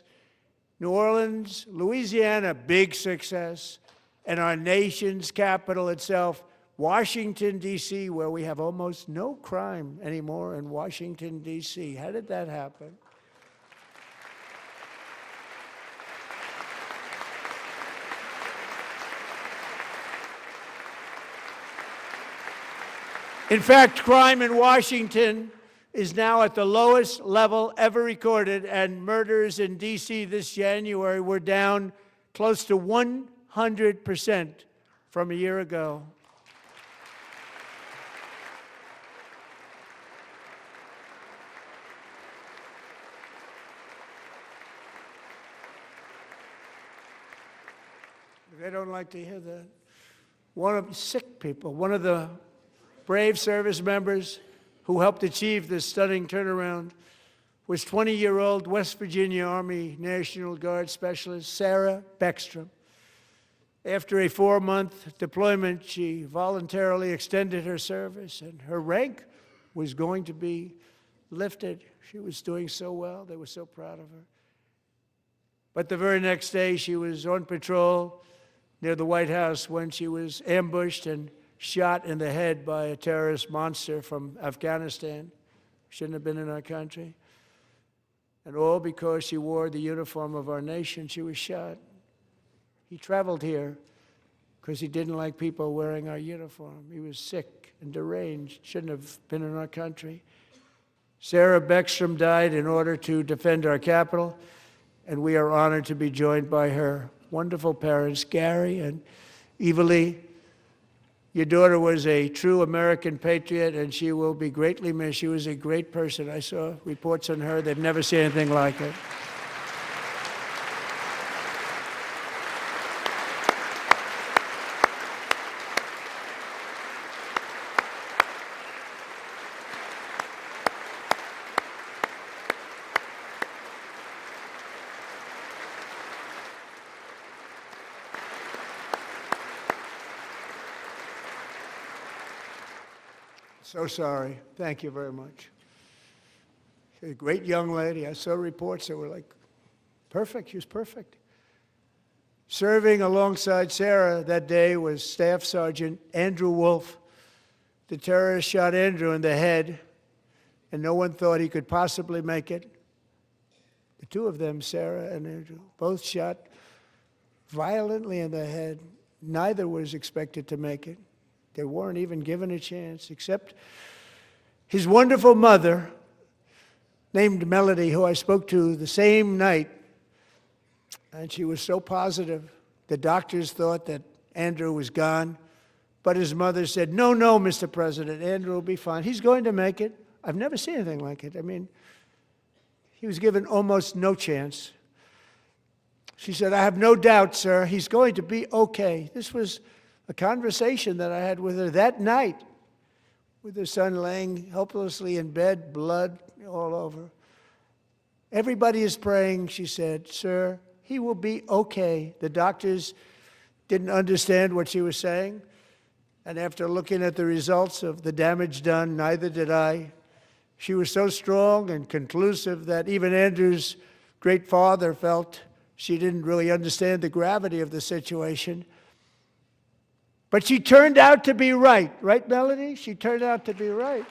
New Orleans, Louisiana, big success, and our nation's capital itself, Washington, D.C., where we have almost no crime anymore in Washington, D.C. How did that happen? In fact, crime in Washington is now at the lowest level ever recorded, and murders in D.C. this January were down close to 100% from a year ago. They don't like to hear that. One of sick people, one of the brave service members who helped achieve this stunning turnaround was 20-year-old West Virginia Army National Guard Specialist Sarah Beckstrom. After a 4-month deployment, she voluntarily extended her service, and her rank was going to be lifted. She was doing so well. They were so proud of her. But the very next day, she was on patrol near the White House when she was ambushed and shot in the head by a terrorist monster from Afghanistan. Shouldn't have been in our country. And all because she wore the uniform of our nation. She was shot. He traveled here because he didn't like people wearing our uniform. He was sick and deranged. Shouldn't have been in our country. Sarah Beckstrom died in order to defend our capital, and we are honored to be joined by her wonderful parents, Gary and Eva Lee. Your daughter was a true American patriot, and she will be greatly missed. She was a great person. I saw reports on her. They've never seen anything like it. So sorry. Thank you very much. She's a great young lady. I saw reports that were like Perfect. She was perfect. Serving alongside Sarah that day was Staff Sergeant Andrew Wolf. The terrorist shot Andrew in the head, and no one thought he could possibly make it. The two of them, Sarah and Andrew, both shot violently in the head. Neither was expected to make it. They weren't even given a chance, except his wonderful mother, named Melody, who I spoke to the same night, and she was so positive. The doctors thought that Andrew was gone, but his mother said, no, Mr. President, Andrew will be fine. He's going to make it. I've never seen anything like it. I mean, he was given almost no chance. She said, I have no doubt, sir, he's going to be okay. This was a conversation that I had with her that night, with her son laying helplessly in bed, blood all over. Everybody is praying, she said, sir, he will be okay. The doctors didn't understand what she was saying, and after looking at the results of the damage done, neither did I. She was so strong and conclusive that even Andrew's great father felt she didn't really understand the gravity of the situation. But she turned out to be right. Right, Melody? She turned out to be right.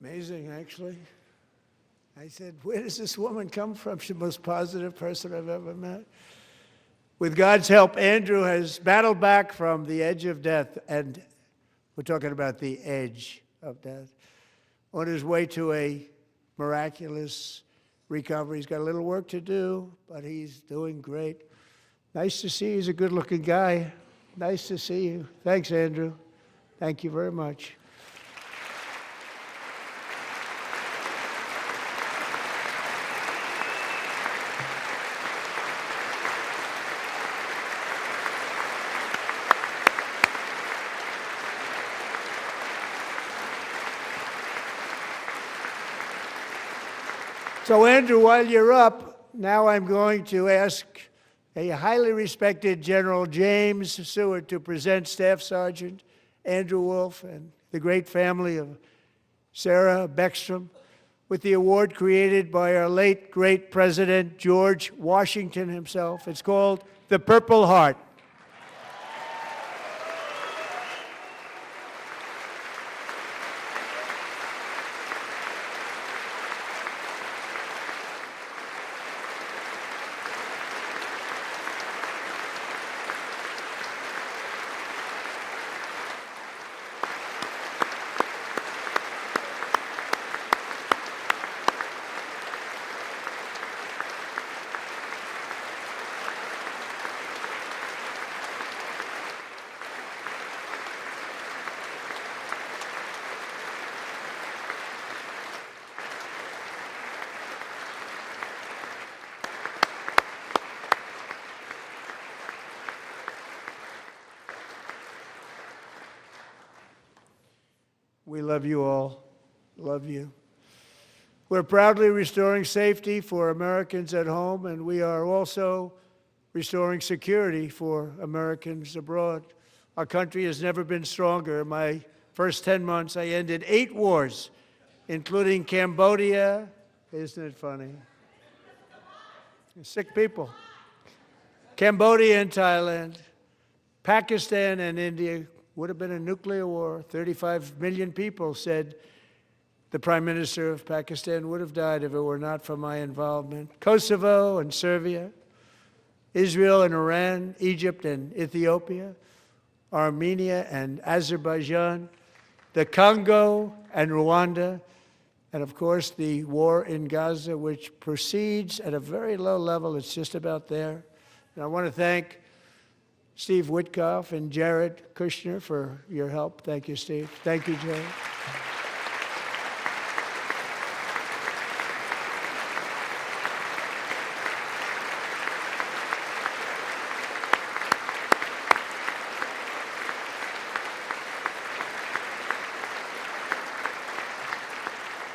Amazing, actually. I said, where does this woman come from? She's the most positive person I've ever met. With God's help, Andrew has battled back from the edge of death, and we're talking about the edge of death, on his way to a miraculous recovery. He's got a little work to do, but he's doing great. Nice to see you. He's a good-looking guy. Nice to see you. Thanks, Andrew. Thank you very much. So, Andrew, while you're up, now I'm going to ask a highly respected General James Seward to present Staff Sergeant Andrew Wolf and the great family of Sarah Beckstrom with the award created by our late, great President George Washington himself. It's called the Purple Heart. We love you all. Love you. We're proudly restoring safety for Americans at home, and we are also restoring security for Americans abroad. Our country has never been stronger. In my first 10 months, I ended 8 wars, including Cambodia. Isn't it funny? Sick people. Cambodia and Thailand, Pakistan and India. Would have been a nuclear war. 35 million people, said the Prime Minister of Pakistan, would have died if it were not for my involvement. Kosovo and Serbia, Israel and Iran, Egypt and Ethiopia, Armenia and Azerbaijan, the Congo and Rwanda, and of course the war in Gaza, which proceeds at a very low level. It's just about there. And I want to thank Steve Witkoff and Jared Kushner for your help. Thank you, Steve. Thank you, Jared.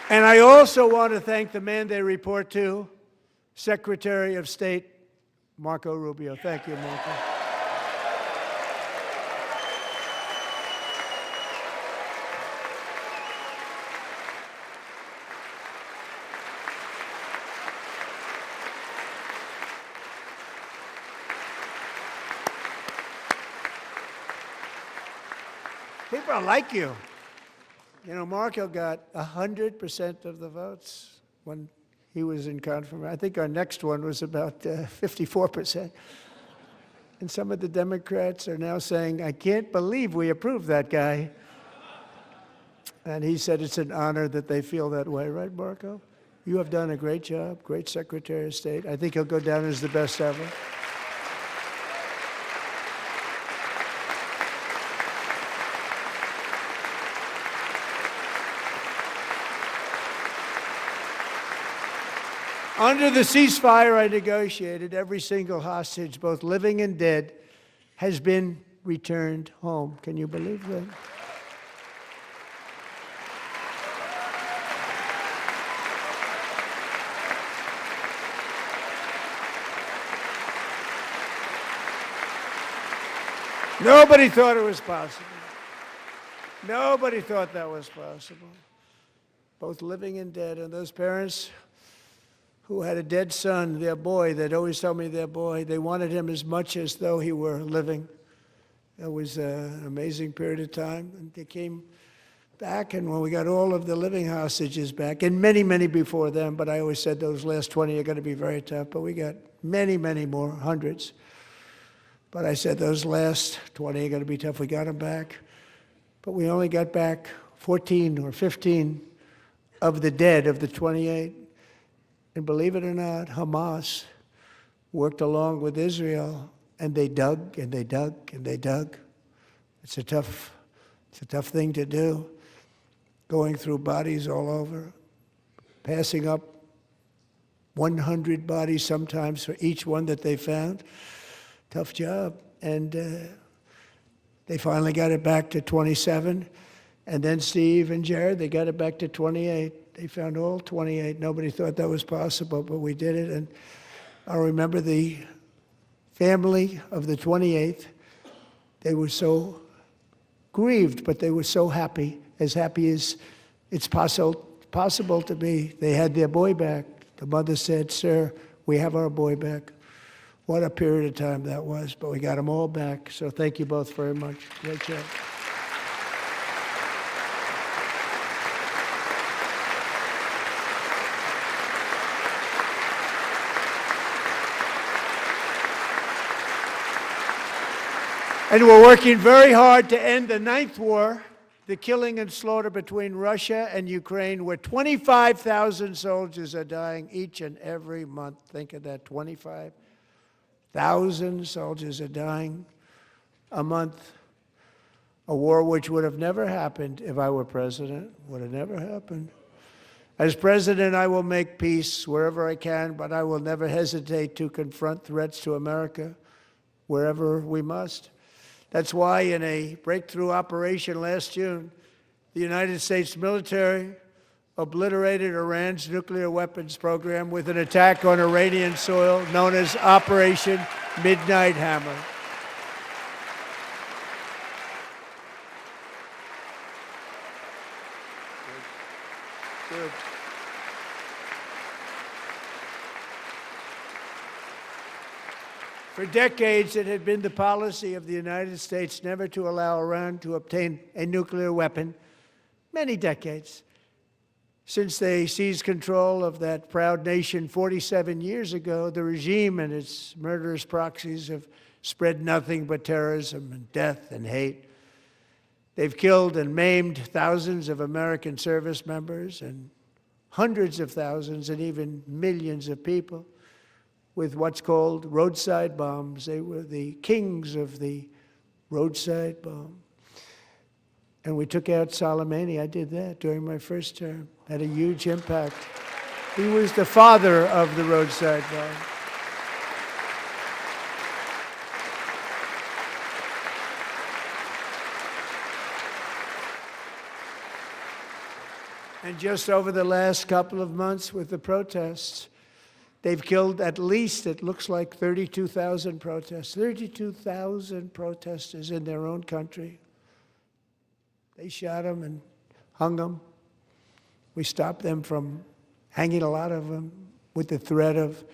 And I also want to thank the man they report to, Secretary of State Marco Rubio. Thank you, Marco. People like you. You know, Marco got 100% of the votes when he was in confirmation. I think our next one was about 54%. And some of the Democrats are now saying, I can't believe we approved that guy. And he said it's an honor that they feel that way, right, Marco? You have done a great job, great Secretary of State. I think he'll go down as the best ever. Under the ceasefire I negotiated, every single hostage, both living and dead, has been returned home. Can you believe that? Nobody thought it was possible. Nobody thought that was possible. Both living and dead, and those parents who had a dead son, their boy, they'd always tell me their boy, they wanted him as much as though he were living. It was an amazing period of time. And they came back, and when we got all of the living hostages back, and many, many before them, but I always said those last 20 are going to be very tough, but we got many, many more, hundreds. But I said those last 20 are going to be tough. We got them back. But we only got back 14 or 15 of the dead of the 28. And believe it or not, Hamas worked along with Israel, and they dug and they dug and they dug. It's a tough thing to do, going through bodies all over, passing up 100 bodies sometimes for each one that they found. Tough job. And they finally got it back to 27. And then Steve and Jared, they got it back to 28. They found all 28. Nobody thought that was possible, but we did it. And I remember the family of the 28th. They were so grieved, but they were so happy as it's possible to be. They had their boy back. The mother said, "Sir, we have our boy back." What a period of time that was, but we got them all back. So thank you both very much. Great job. And we're working very hard to end the 9th war, the killing and slaughter between Russia and Ukraine, where 25,000 soldiers are dying each and every month. Think of that, 25,000 soldiers are dying a month. A war which would have never happened if I were president, would have never happened. As president, I will make peace wherever I can, but I will never hesitate to confront threats to America wherever we must. That's why in a breakthrough operation last June, the United States military obliterated Iran's nuclear weapons program with an attack on Iranian soil known as Operation Midnight Hammer. Good. For decades, it had been the policy of the United States never to allow Iran to obtain a nuclear weapon. Many decades. Since they seized control of that proud nation 47 years ago, the regime and its murderous proxies have spread nothing but terrorism and death and hate. They've killed and maimed thousands of American service members and hundreds of thousands and even millions of people. with what's called roadside bombs. They were the kings of the roadside bomb. And we took out Soleimani. I did that during my first term. Had a huge impact. He was the father of the roadside bomb. And just over the last couple of months with the protests, they've killed at least, it looks like, 32,000 protests. 32,000 protesters in their own country. They shot them and hung them. We stopped them from hanging a lot of them with the threat of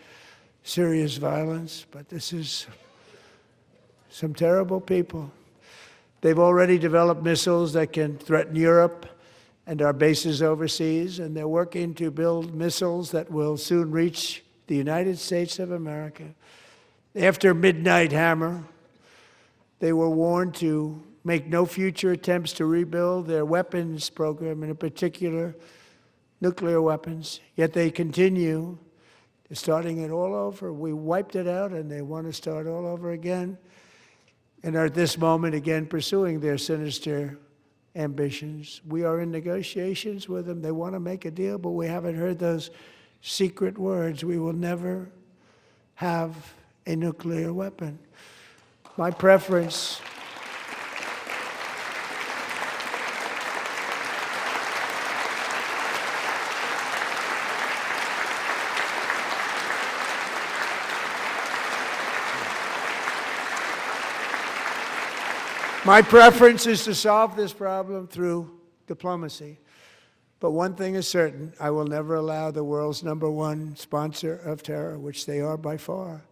serious violence. But this is some terrible people. They've already developed missiles that can threaten Europe and our bases overseas, and they're working to build missiles that will soon reach the United States of America. After Midnight Hammer, they were warned to make no future attempts to rebuild their weapons program, and in particular, nuclear weapons. Yet they continue. They're starting it all over. We wiped it out, and they want to start all over again, and are at this moment again pursuing their sinister ambitions. We are in negotiations with them. They want to make a deal, but we haven't heard those secret words. We will never have a nuclear weapon. My preference is to solve this problem through diplomacy. But one thing is certain, I will never allow the world's #1 sponsor of terror, which they are by far,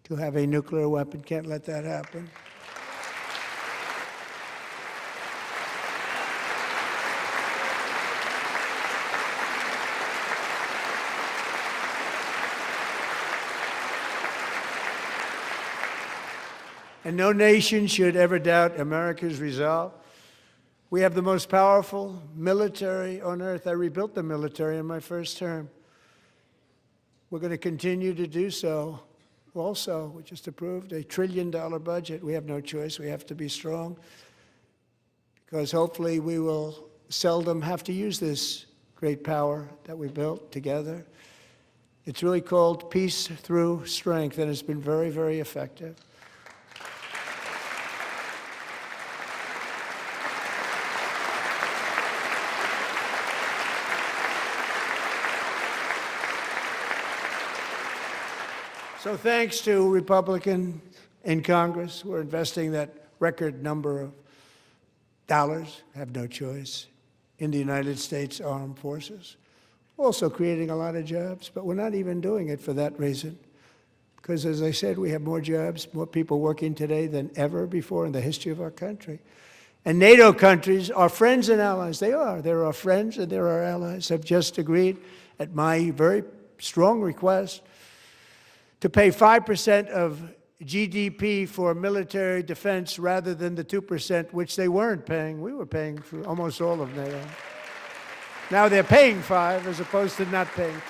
to have a nuclear weapon. Can't let that happen. And no nation should ever doubt America's resolve. We have the most powerful military on earth. I rebuilt the military in my first term. We're going to continue to do so. Also, we just approved a $1 trillion budget. We have no choice. We have to be strong, because hopefully we will seldom have to use this great power that we built together. It's really called peace through strength, and it's been very, very effective. So thanks to Republicans in Congress, we're investing that record number of dollars, have no choice, in the United States Armed Forces. Also creating a lot of jobs, but we're not even doing it for that reason. Because as I said, we have more jobs, more people working today than ever before in the history of our country. And NATO countries are friends and allies. They are. They're our friends and they're our allies. Have just agreed, at my very strong request, to pay 5% of GDP for military defense rather than the 2%, which they weren't paying. We were paying for almost all of NATO. Now they're paying 5 as opposed to not paying 2.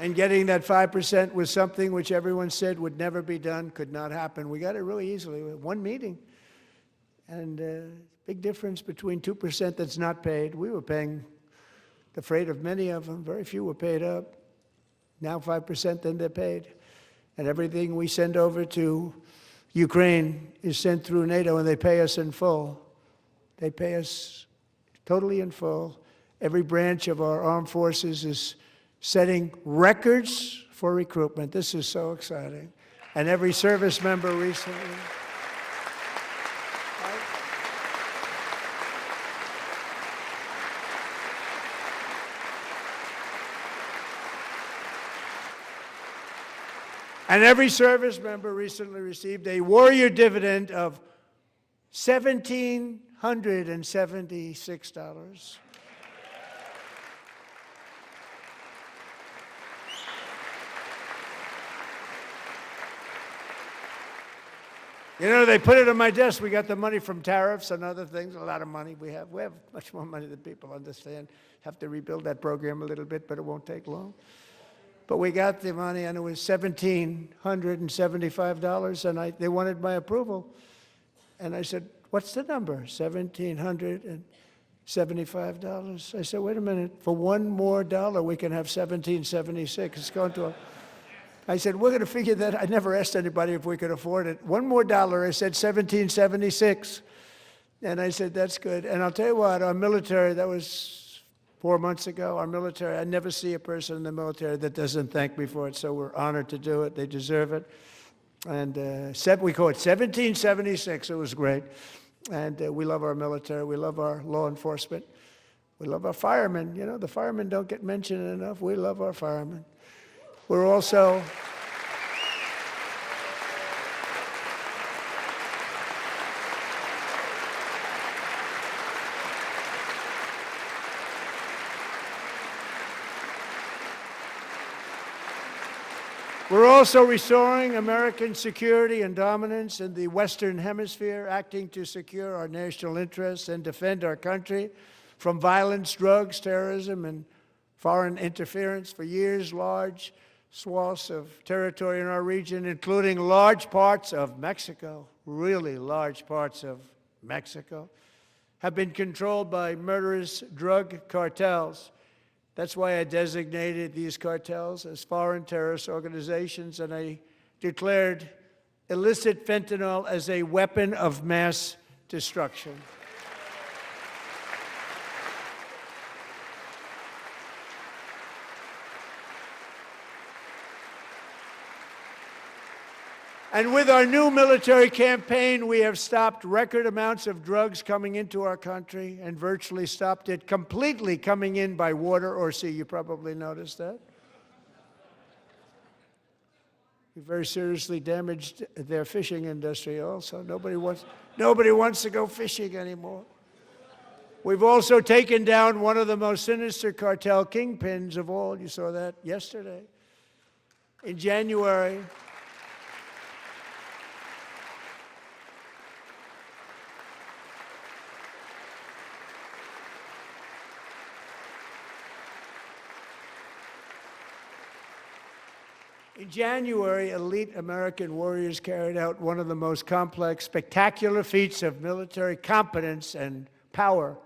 And getting that 5% was something which everyone said would never be done, could not happen. We got it really easily with one meeting. And big difference between 2% that's not paid. We were paying the freight of many of them. Very few were paid up. Now 5%, then they're paid. And everything we send over to Ukraine is sent through NATO, and they pay us in full. They pay us totally in full. Every branch of our armed forces is setting records for recruitment. This is so exciting. And every service member recently. And every service member recently received a warrior dividend of $1,776. You know, they put it on my desk. We got the money from tariffs and other things, a lot of money we have. We have much more money than people understand. Have to rebuild that program a little bit, but it won't take long. But we got the money, and it was $1,775, and they wanted my approval. And I said, what's the number? $1,775. I said, wait a minute. For one more dollar, we can have $1,776. It's going to I said, we're going to figure that. I never asked anybody if we could afford it. One more dollar, I said $1,776. And I said, that's good. And I'll tell you what, our military, that was 4 months ago, our military, I never see a person in the military that doesn't thank me for it, so we're honored to do it. They deserve it. And we call it 1776. It was great. And we love our military. We love our law enforcement. We love our firemen. You know, the firemen don't get mentioned enough. We love our firemen. We're also restoring American security and dominance in the Western Hemisphere, acting to secure our national interests and defend our country from violence, drugs, terrorism, and foreign interference. For years, large swaths of territory in our region, including large parts of Mexico, really large parts of Mexico, have been controlled by murderous drug cartels. That's why I designated these cartels as foreign terrorist organizations, and I declared illicit fentanyl as a weapon of mass destruction. And with our new military campaign, we have stopped record amounts of drugs coming into our country and virtually stopped it completely coming in by water or sea. You probably noticed that. We very seriously damaged their fishing industry also. Nobody wants to go fishing anymore. We've also taken down one of the most sinister cartel kingpins of all. You saw that yesterday. In January, elite American warriors carried out one of the most complex, spectacular feats of military competence and power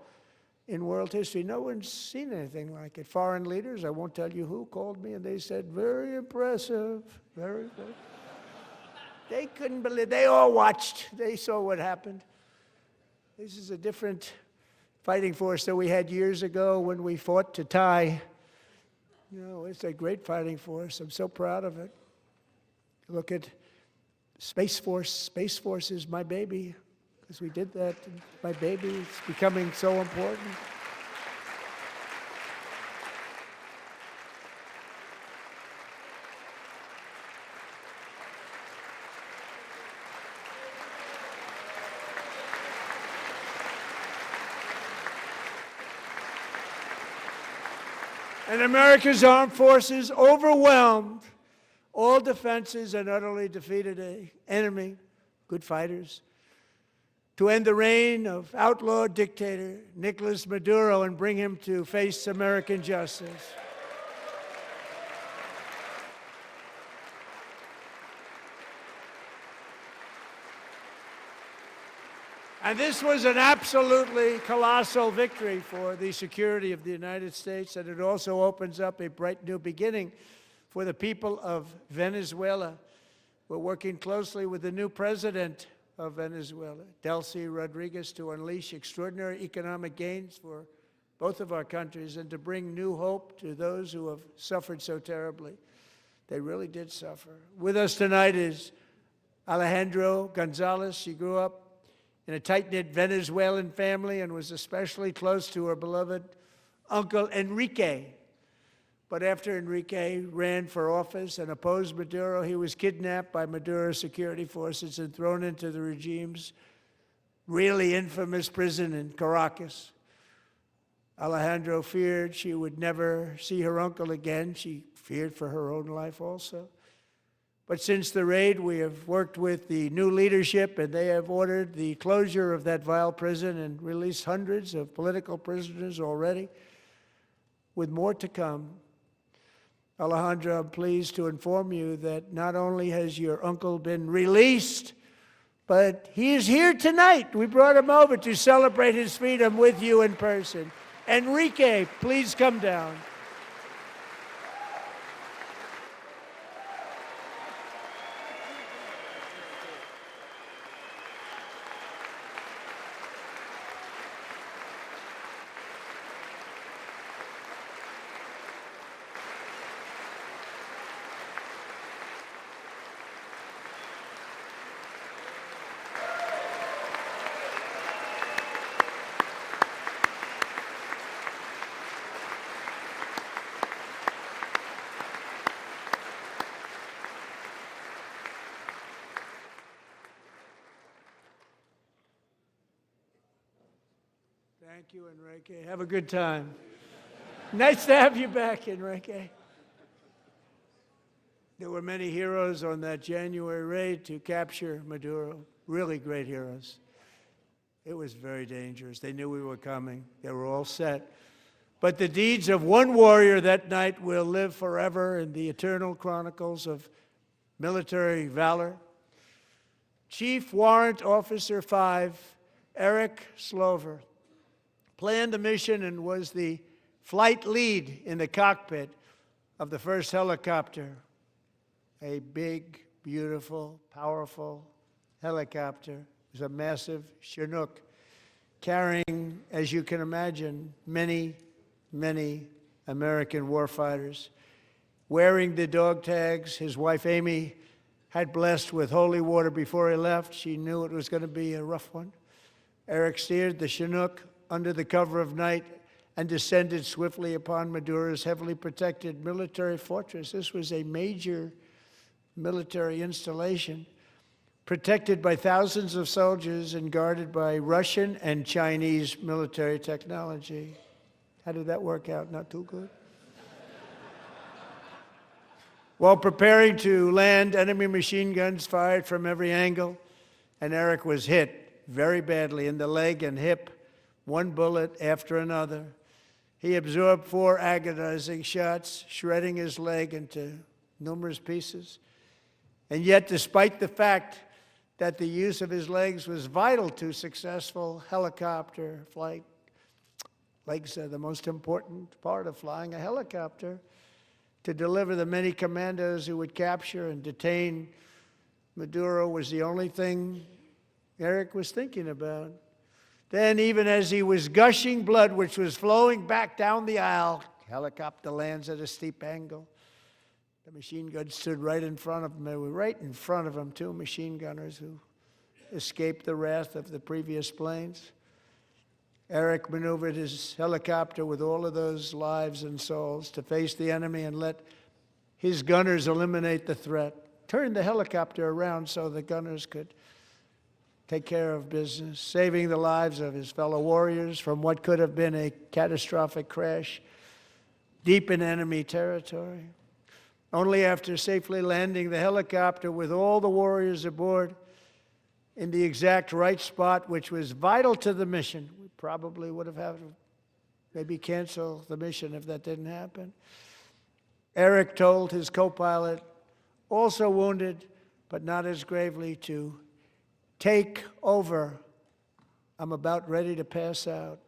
in world history. No one's seen anything like it. Foreign leaders, I won't tell you who, called me and they said, very impressive, very impressive. They couldn't believe, they all watched, they saw what happened. This is a different fighting force that we had years ago when we fought to tie. You know, it's a great fighting force. I'm so proud of it. Look at Space Force. Space Force is my baby, because we did that. My baby, it's becoming so important. And America's armed forces overwhelmed all defenses and utterly defeated an enemy, good fighters, to end the reign of outlaw dictator Nicolas Maduro and bring him to face American justice. And this was an absolutely colossal victory for the security of the United States, and it also opens up a bright new beginning for the people of Venezuela. We're working closely with the new president of Venezuela, Delcy Rodriguez, to unleash extraordinary economic gains for both of our countries and to bring new hope to those who have suffered so terribly. They really did suffer. With us tonight is Alejandro Gonzalez. She grew up in a tight-knit Venezuelan family and was especially close to her beloved uncle Enrique. But after Enrique ran for office and opposed Maduro, he was kidnapped by Maduro's security forces and thrown into the regime's really infamous prison in Caracas. Alejandro feared she would never see her uncle again. She feared for her own life also. But since the raid, we have worked with the new leadership, and they have ordered the closure of that vile prison and released hundreds of political prisoners already, with more to come. Alejandra, I'm pleased to inform you that not only has your uncle been released, but he is here tonight. We brought him over to celebrate his freedom with you in person. Enrique, please come down. Thank you, Enrique. Have a good time. Nice to have you back, Enrique. There were many heroes on that January raid to capture Maduro, really great heroes. It was very dangerous. They knew we were coming. They were all set. But the deeds of one warrior that night will live forever in the eternal chronicles of military valor. Chief Warrant Officer 5, Eric Slover, planned the mission and was the flight lead in the cockpit of the first helicopter, a big, beautiful, powerful helicopter. It was a massive Chinook carrying, as you can imagine, many, many American warfighters. Wearing the dog tags, his wife Amy had blessed with holy water before he left. She knew it was going to be a rough one. Eric steered the Chinook under the cover of night and descended swiftly upon Maduro's heavily protected military fortress. This was a major military installation, protected by thousands of soldiers and guarded by Russian and Chinese military technology. How did that work out? Not too good. While preparing to land, enemy machine guns fired from every angle, and Eric was hit very badly in the leg and hip, one bullet after another. He absorbed 4 agonizing shots, shredding his leg into numerous pieces. And yet, despite the fact that the use of his legs was vital to successful helicopter flight, legs are the most important part of flying a helicopter, to deliver the many commandos who would capture and detain Maduro was the only thing Eric was thinking about. Then, even as he was gushing blood, which was flowing back down the aisle, helicopter lands at a steep angle. The machine gun stood right in front of him. They were right in front of him, 2 machine gunners who escaped the wrath of the previous planes. Eric maneuvered his helicopter with all of those lives and souls to face the enemy and let his gunners eliminate the threat. Turned the helicopter around so the gunners could take care of business, saving the lives of his fellow warriors from what could have been a catastrophic crash deep in enemy territory. Only after safely landing the helicopter with all the warriors aboard in the exact right spot, which was vital to the mission. We probably would have had to maybe cancel the mission if that didn't happen. Eric told his co-pilot, also wounded, but not as gravely, to take over. I'm about ready to pass out.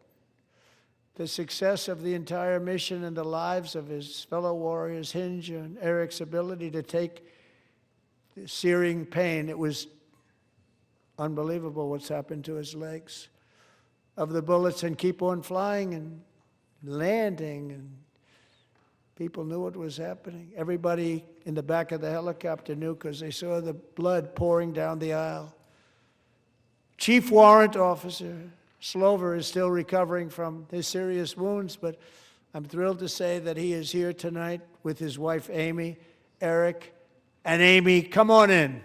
The success of the entire mission and the lives of his fellow warriors hinge on Eric's ability to take the searing pain. It was unbelievable what's happened to his legs of the bullets and keep on flying and landing, and people knew what was happening. Everybody in the back of the helicopter knew because they saw the blood pouring down the aisle. Chief Warrant Officer Slover is still recovering from his serious wounds, but I'm thrilled to say that he is here tonight with his wife, Amy. Eric and Amy, come on in.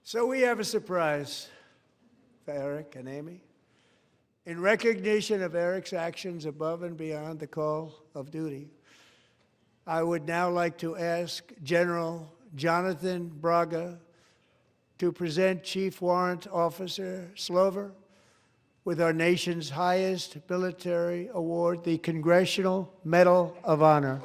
So we have a surprise for Eric and Amy. In recognition of Eric's actions above and beyond the call of duty, I would now like to ask General Jonathan Braga to present Chief Warrant Officer Slover with our nation's highest military award, the Congressional Medal of Honor.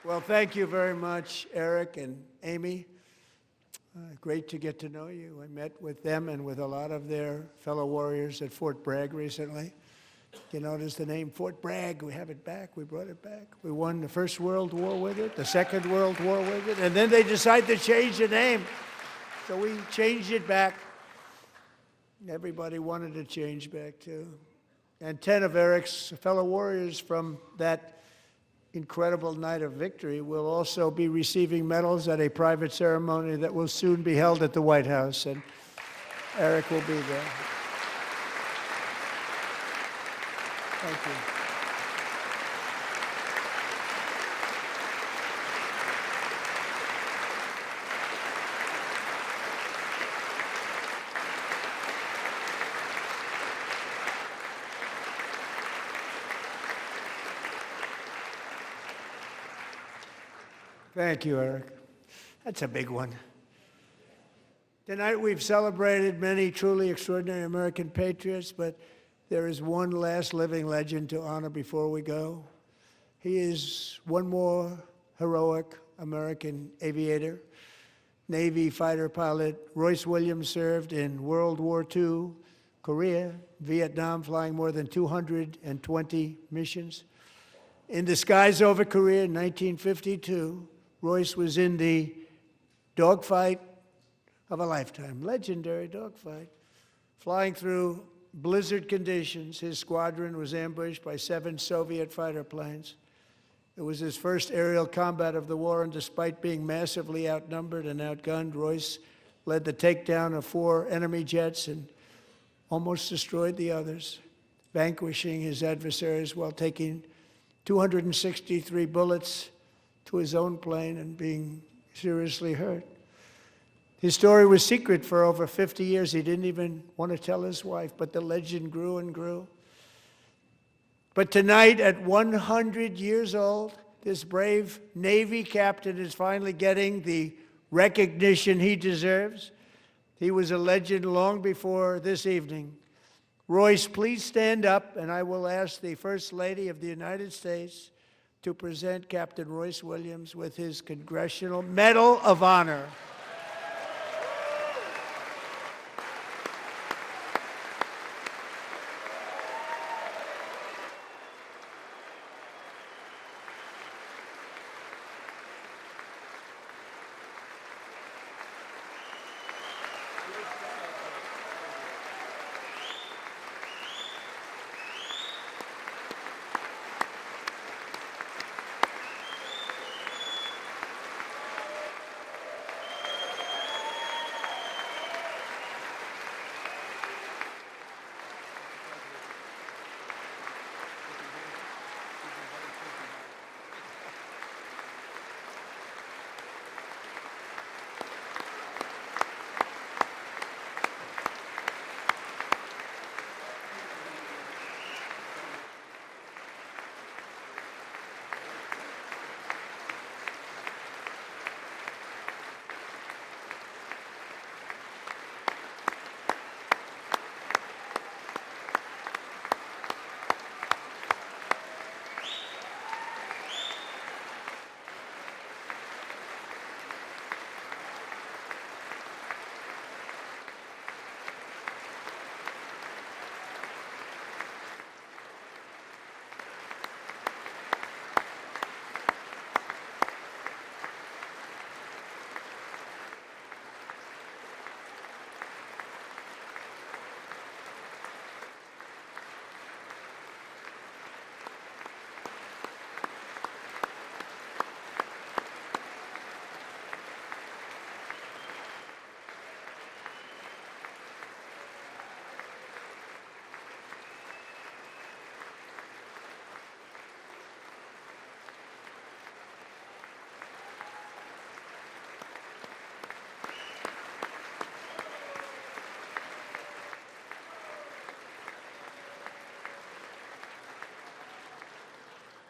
Well, thank you very much, Eric and Amy. Great to get to know you. I met with them and with a lot of their fellow warriors at Fort Bragg recently. You notice the name Fort Bragg, we have it back, we brought it back. We won the First World War with it, the Second World War with it, and then they decided to change the name. So we changed it back. Everybody wanted to change back too. And 10 of Eric's fellow warriors from that incredible night of victory will also be receiving medals at a private ceremony that will soon be held at the White House, and Eric will be there. Thank you. Thank you, Eric. That's a big one. Tonight we've celebrated many truly extraordinary American patriots, but there is one last living legend to honor before we go. He is one more heroic American aviator. Navy fighter pilot Royce Williams served in World War II, Korea, Vietnam, flying more than 220 missions. In the skies over Korea in 1952, Royce was in the dogfight of a lifetime, legendary dogfight. Flying through blizzard conditions, his squadron was ambushed by 7 Soviet fighter planes. It was his first aerial combat of the war, and despite being massively outnumbered and outgunned, Royce led the takedown of 4 enemy jets and almost destroyed the others, vanquishing his adversaries while taking 263 bullets to his own plane and being seriously hurt. His story was secret for over 50 years. He didn't even want to tell his wife, but the legend grew and grew. But tonight, at 100 years old, this brave Navy captain is finally getting the recognition he deserves. He was a legend long before this evening. Royce, please stand up, and I will ask the First Lady of the United States to present Captain Royce Williams with his Congressional Medal of Honor.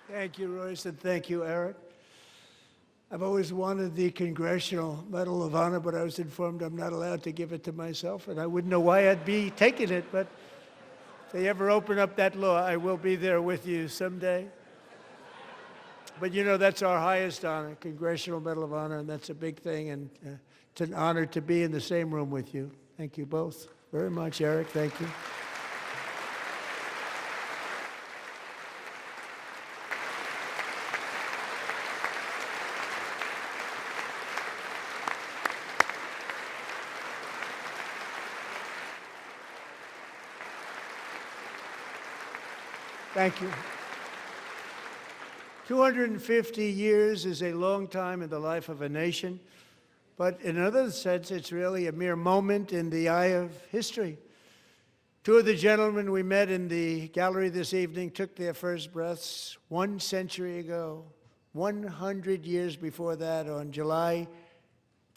Thank you, Royce, and thank you, Eric. I've always wanted the Congressional Medal of Honor, but I was informed I'm not allowed to give it to myself, and I wouldn't know why I'd be taking it, but if they ever open up that law, I will be there with you someday. But you know, that's our highest honor, Congressional Medal of Honor, and that's a big thing, and it's an honor to be in the same room with you. Thank you both very much, Eric. Thank you. Thank you. 250 years is a long time in the life of a nation, but in another sense, it's really a mere moment in the eye of history. Two of the gentlemen we met in the gallery this evening took their first breaths 1 century ago, 100 years before that, on July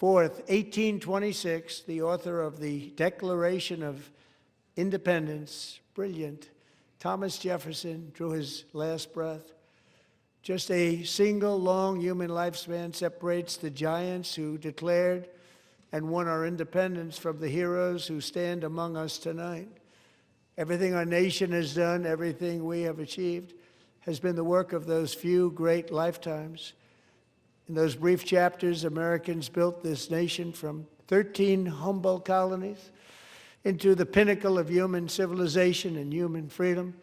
4th, 1826, the author of the Declaration of Independence, brilliant, Thomas Jefferson, drew his last breath. Just a single long human lifespan separates the giants who declared and won our independence from the heroes who stand among us tonight. Everything our nation has done, everything we have achieved, has been the work of those few great lifetimes. In those brief chapters, Americans built this nation from 13 humble colonies into the pinnacle of human civilization and human freedom,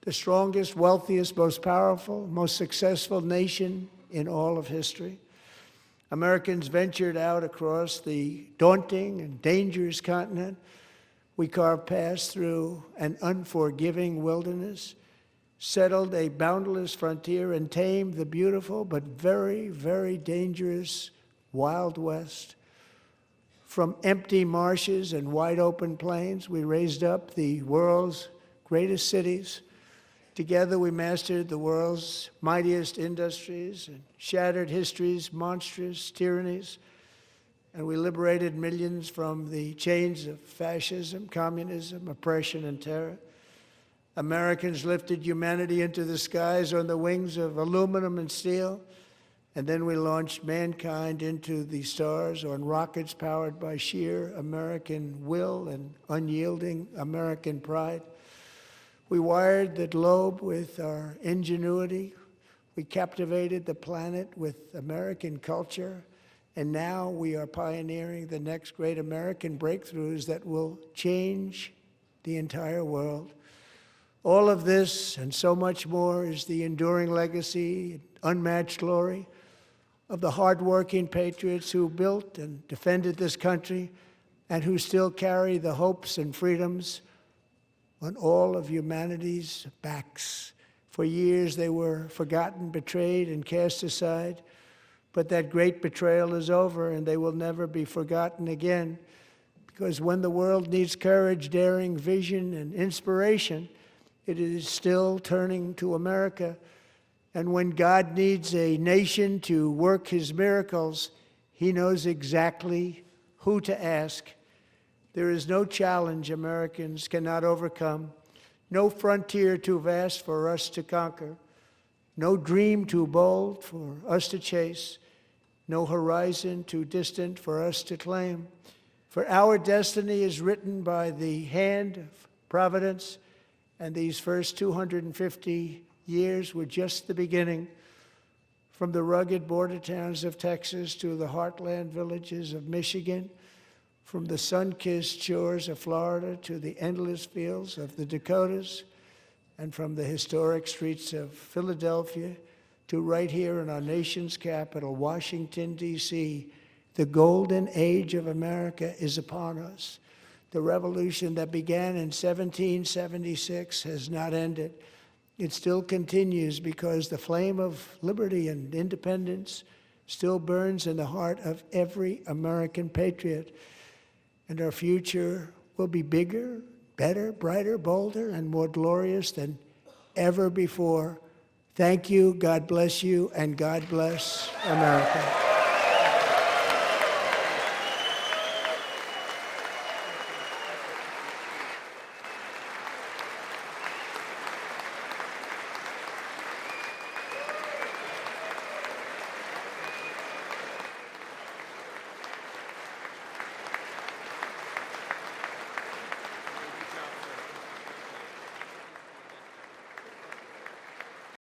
the strongest, wealthiest, most powerful, most successful nation in all of history. Americans ventured out across the daunting and dangerous continent. We carved paths through an unforgiving wilderness, settled a boundless frontier, and tamed the beautiful but very, very dangerous Wild West. From empty marshes and wide open plains, we raised up the world's greatest cities. Together, we mastered the world's mightiest industries and shattered history's monstrous tyrannies. And we liberated millions from the chains of fascism, communism, oppression, and terror. Americans lifted humanity into the skies on the wings of aluminum and steel. And then we launched mankind into the stars on rockets powered by sheer American will and unyielding American pride. We wired the globe with our ingenuity. We captivated the planet with American culture. And now we are pioneering the next great American breakthroughs that will change the entire world. All of this and so much more is the enduring legacy, unmatched glory of the hardworking patriots who built and defended this country and who still carry the hopes and freedoms on all of humanity's backs. For years they were forgotten, betrayed, and cast aside, but that great betrayal is over and they will never be forgotten again, because when the world needs courage, daring, vision, and inspiration, it is still turning to America. And when God needs a nation to work his miracles, he knows exactly who to ask. There is no challenge Americans cannot overcome, no frontier too vast for us to conquer, no dream too bold for us to chase, no horizon too distant for us to claim. For our destiny is written by the hand of providence, and these first 250 years were just the beginning. From the rugged border towns of Texas to the heartland villages of Michigan, from the sun-kissed shores of Florida to the endless fields of the Dakotas, and from the historic streets of Philadelphia to right here in our nation's capital, Washington, D.C., the golden age of America is upon us. The revolution that began in 1776 has not ended. It still continues because the flame of liberty and independence still burns in the heart of every American patriot. And our future will be bigger, better, brighter, bolder, and more glorious than ever before. Thank you, God bless you, and God bless America.